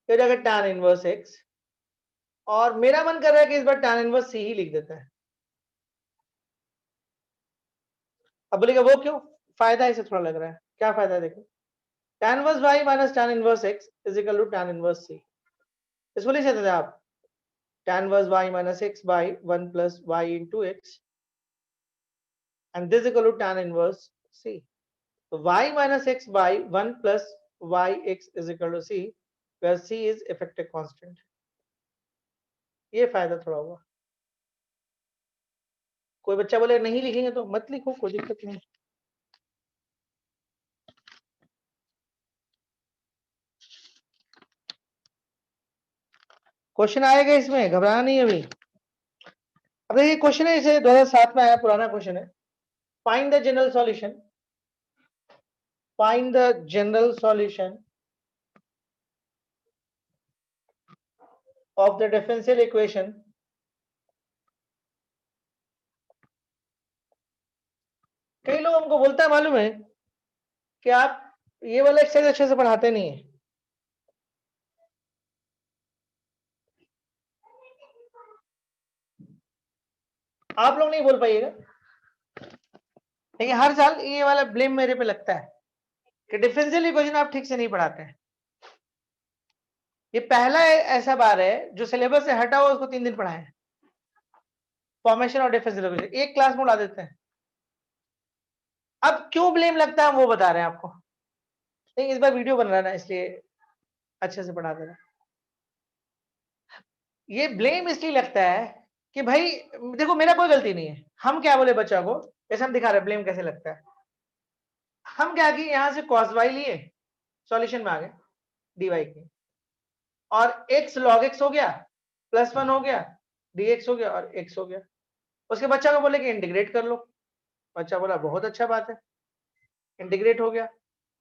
S1: फिर अगर tan इनवर्स x, और मेरा मन कर रहा है कि इस बार tan इनवर्स c ही लिख देता है। अब बोलेगा वो क्यों, फायदा इसे थोड़ा लग रहा है, क्या फायदा है देखो, tan inverse y minus tan inverse x is equal to tan inverse c। इसको लिख सकते थे आप, tan inverse y minus x by 1 plus y into x and this is equal to tan inverse c। So y minus x by 1 plus yx is equal to c, where c is effective constant। ये फायदा थोड़ा होगा। कोई बच्चा बोले नहीं लिखेंगे तो मत लिखो, कोई दिक्कत नहीं। क्वेश्चन आएगा इसमें, घबराना नहीं अभी। अब देखिए क्वेश्चन है, इसे 2007 में आया, पुराना क्वेश्चन है। Find the general solution, find the general solution of the differential equation कई लोग हमको बोलता है मालूम है कि आप ये वाला एक्सरसाइज अच्छे से पढ़ाते नहीं है। आप लोग नहीं बोल पाइएगा, लेकिन हर साल ये वाला ब्लेम मेरे पे लगता है कि डिफरेंशियल इक्वेशन आप ठीक से नहीं पढ़ाते हैं। ये पहला ऐसा बार है जो सिलेबस से हटा हुआ उसको 3 दिन पढ़ाए। फॉर्मेशन और डिफेंसिव इक्वेशन एक क्लास में उड़ा देते हैं। अब क्यों ब्लेम लगता है हम वो बता रहे हैं आपको। नहीं, इस बार वीडियो बन रहा है ना, इसलिए अच्छे से पढ़ा दे रहा। ये ब्लेम इसलिए लगता है कि भाई देखो मेरा कोई गलती नहीं है, हम क्या बोले बच्चा को, जैसे हम दिखा रहे ब्लेम कैसे लगता है। हम क्या किए, यहां से cos y लिए, सॉल्यूशन में आ गए dy की, और x log x हो गया, +1 हो गया, dx हो गया और x हो गया। उसके बच्चा को बोले कि इंटीग्रेट कर लो, बच्चा बोला बहुत अच्छा बात है, इंटीग्रेट हो गया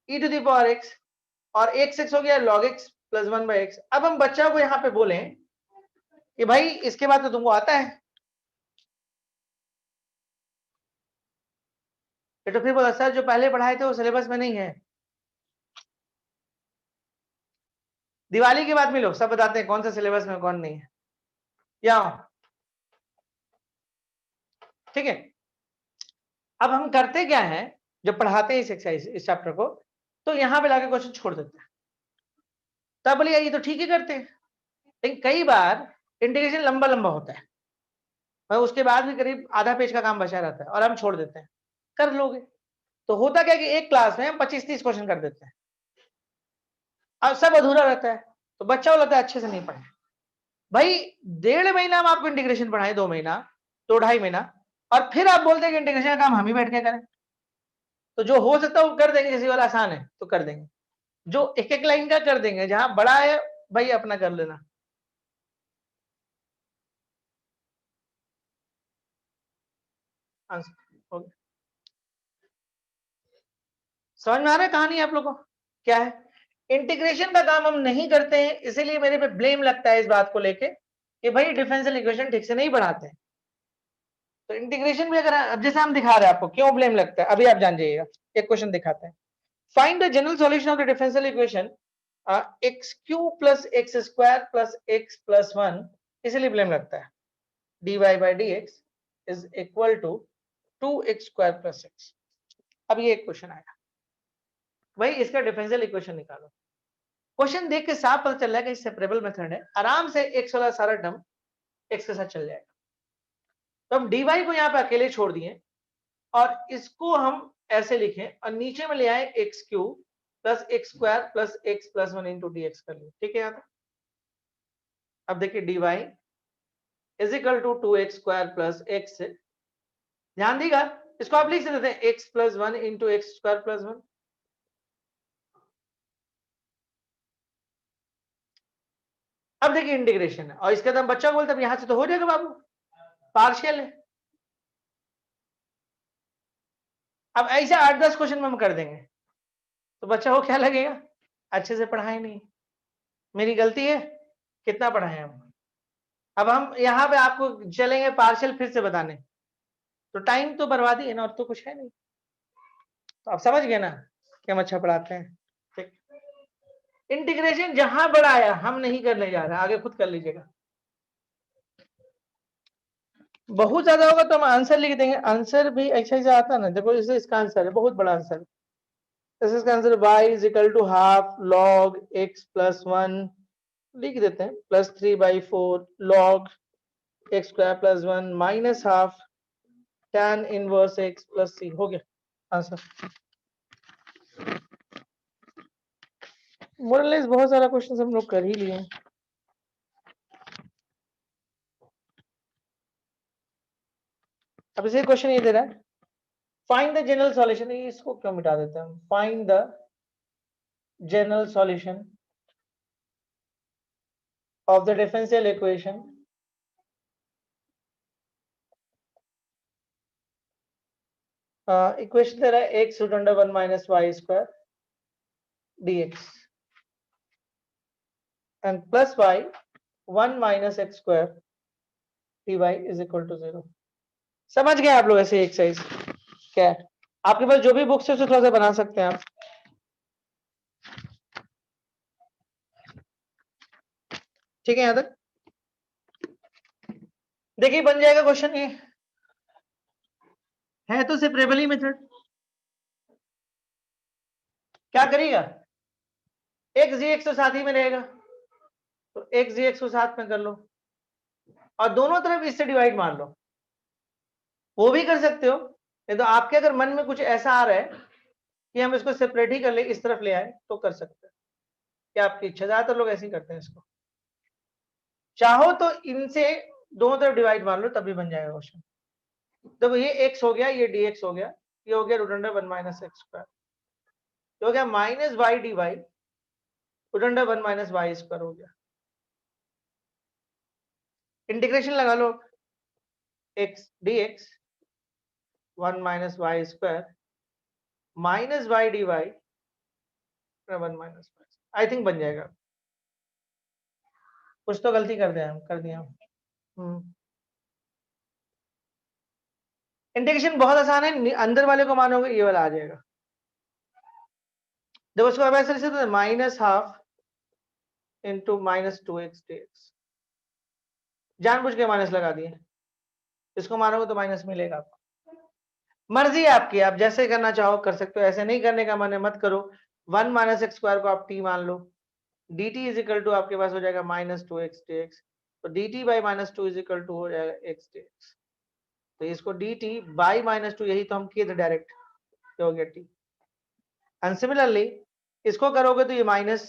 S1: e to the power x, और x हो गया log x + 1/x। अब हम बच्चा को यहाँ पे बोले कि भाई इसके बाद तो तुमको आता है, तो फिर बोला सर जो पहले पढ़ाए थे वो सिलेबस में नहीं है। दिवाली के बाद मिलो, सब बताते हैं कौन सा सिलेबस में कौन नहीं है, या ठीक है। अब हम करते क्या है, जब पढ़ाते हैं इस एक्सरसाइज इस चैप्टर को, तो यहाँ पे लाके क्वेश्चन छोड़ देते हैं। तब बोलिए ये तो ठीक ही करते हैं, लेकिन कई बार इंटीग्रेशन लंबा लंबा होता है और उसके बाद भी करीब आधा पेज का काम बचा रहता है और हम छोड़ देते हैं। कर लोगे तो होता क्या कि एक क्लास में हम 25-30 क्वेश्चन कर देते हैं, अब सब अधूरा रहता है, तो बच्चा वो लगता है अच्छे से नहीं पढ़े। भाई 1.5 महीना हम आपको इंटीग्रेशन पढ़ाए, 2 महीना, 2-2.5 महीना, और फिर आप बोलते हैं कि इंटीग्रेशन का काम हम ही बैठ के करें। तो जो हो सकता है वो कर देंगे, जैसे वाला आसान है तो कर देंगे, जो एक एक लाइन का कर देंगे, जहां बड़ा है भाई अपना कर लेना। आंसर हो गया। समझ में आ रहा है कहानी आप लोगों को क्या है। इंटीग्रेशन का काम हम नहीं करते हैं, इसीलिए मेरे पे ब्लेम लगता है इस बात को लेके कि भाई डिफरेंशियल इक्वेशन ठीक से नहीं बढ़ाते हैं। तो इंटीग्रेशन भी अगर अब जैसे हम दिखा रहे हैं आपको क्यों ब्लेम लगता है, अभी आप जान जाइएगा। एक क्वेश्चन दिखाते हैं, find the general solution of the differential equation x³ + x² + x + 1, इसलिए ब्लेम लगता है dy/dx = 2x² + x। अब ये एक क्वेश्चन आएगा, भाई इसका डिफरेंशियल इक्वेशन निकालो। क्वेश्चन देख के साफ पता चल रहा है कि सेपरेबल मेथड है, आराम से x वाला सारा टर्म x के साथ चल जाएगा। तो हम dy को यहाँ पे अकेले छोड़ दिए और इसको हम ऐसे लिखें और नीचे में ले आए x³ + x² + x + 1 * dx कर लिए, ठीक है। यहाँ अब देखिए dy = 2x² + x, ध्यान दीजिएगा इसको आप लिख सकते हैं x + 1 * x² + 1। अब देखिए इंटीग्रेशन है और इसके बाद बच्चा बोलता है यहां से तो हो जाएगा बाबू, पार्शियल है। अब ऐसे 8-10 क्वेश्चन में हम कर देंगे तो बच्चा को क्या लगेगा, अच्छे से पढ़ाए नहीं, मेरी गलती है, कितना पढ़ाए हम। अब हम यहाँ पे आपको चलेंगे पार्शियल फिर से बताने, तो टाइम तो बर्बादी है ना, और तो कुछ है नहीं। तो आप समझ गए ना कि हम अच्छा पढ़ाते हैं, ठीक। इंटीग्रेशन जहां बड़ा आया हम नहीं करने जा रहे, आगे खुद कर लीजिएगा। बहुत ज्यादा होगा तो हम आंसर लिख देंगे, आंसर भी ऐसा ही आता है ना, देखो इसका आंसर है बहुत बड़ा आंसर, इसका आंसर y = ½ log x + 1 लिख देते हैं, +3/4 log x² + 1 -½ tan inverse x + c, हो गया आंसर। मोरलेस बहुत सारा क्वेश्चन हम लोग कर ही लिए। अब इसे क्वेश्चन ये दे रहा है, फाइंड द जनरल सॉल्यूशन, इसको क्यों मिटा देते हैं, find the general solution of the differential equation equation दे रहा है x√1 - y² dx and plus y 1 - x² dy = 0। समझ गए आप लोग ऐसे एक्सरसाइज क्या है, आपके पास जो भी बुक्स है उसे थोड़ा सा बना सकते हैं आप, ठीक है। यहां तक देखिए बन जाएगा क्वेश्चन, ये है तो सेपरेबल ही मेथड। क्या करेगा, x dx तो साथ ही में रहेगा, तो x dx को साथ में कर लो और दोनों तरफ इससे डिवाइड मार लो, वो भी कर सकते हो, नहीं तो आपके अगर मन में कुछ ऐसा आ रहा है कि हम इसको सेपरेट ही कर ले, इस तरफ ले आए, तो कर सकते हैं। क्या आपकी इच्छा? ज्यादातर लोग ऐसे ही करते हैं इसको। चाहो तो इनसे दोनों तरफ डिवाइड मान लो, तब भी बन जाएगा क्वेश्चन। तो ये x हो गया, ये dx हो गया, ये हो गया root under 1 minus x square, हो गया minus y d y root under 1 minus y square हो गया। इंटीग्रेशन लगा लो, x dx 1 minus y square minus y d y 1 minus y, I think बन जाएगा। कुछ तो गलती कर दिया हम। इंटीग्रेशन बहुत आसान है, अंदर वाले को मानोगे ये वाला आ जाएगा। जब उसको अब ऐसे लिखते हैं minus half into minus 2x dx, जानबूझ के माइनस लगा दिए, इसको मानोगे तो माइनस मिलेगा आपको। मर्जी है आपकी, आप जैसे करना चाहो कर सकते हो, ऐसे नहीं करने का मन है मत करो। 1 माइनस एक्स स्क्वायर को आप t मान लो, dt इज इक्वल टू आपके पास हो जाएगा माइनस 2x dx, तो dt by minus 2 is equal to हो जाएगा x dx। तो इसको dt बाई माइनस 2 यही तो हम किए थे डायरेक्ट, हो गया t। एंड सिमिलरली इसको करोगे तो ये माइनस,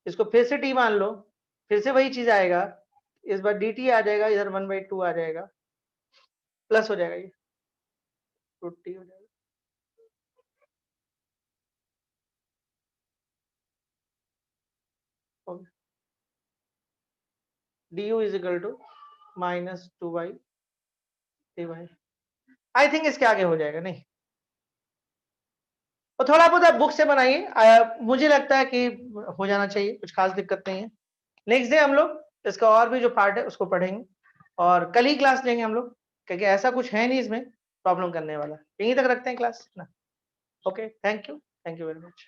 S1: इसको फिर से t मान लो, फिर से वही चीज आएगा, इस बार dt आ जाएगा, इधर 1/2 आ जाएगा, प्लस हो जाएगा, ये रूट t हो जाएगा। du is equal to minus 2y dy। I think इसके आगे हो जाएगा नहीं, और थोड़ा बहुत आप बुक से बनाइए, मुझे लगता है कि हो जाना चाहिए, कुछ खास दिक्कत नहीं है। नेक्स्ट डे हम लोग इसका और भी जो पार्ट है उसको पढ़ेंगे, और कल ही क्लास लेंगे हम लोग, क्योंकि ऐसा कुछ है नहीं इसमें प्रॉब्लम करने वाला। यहीं तक रखते हैं क्लास ना। Okay, thank you very much.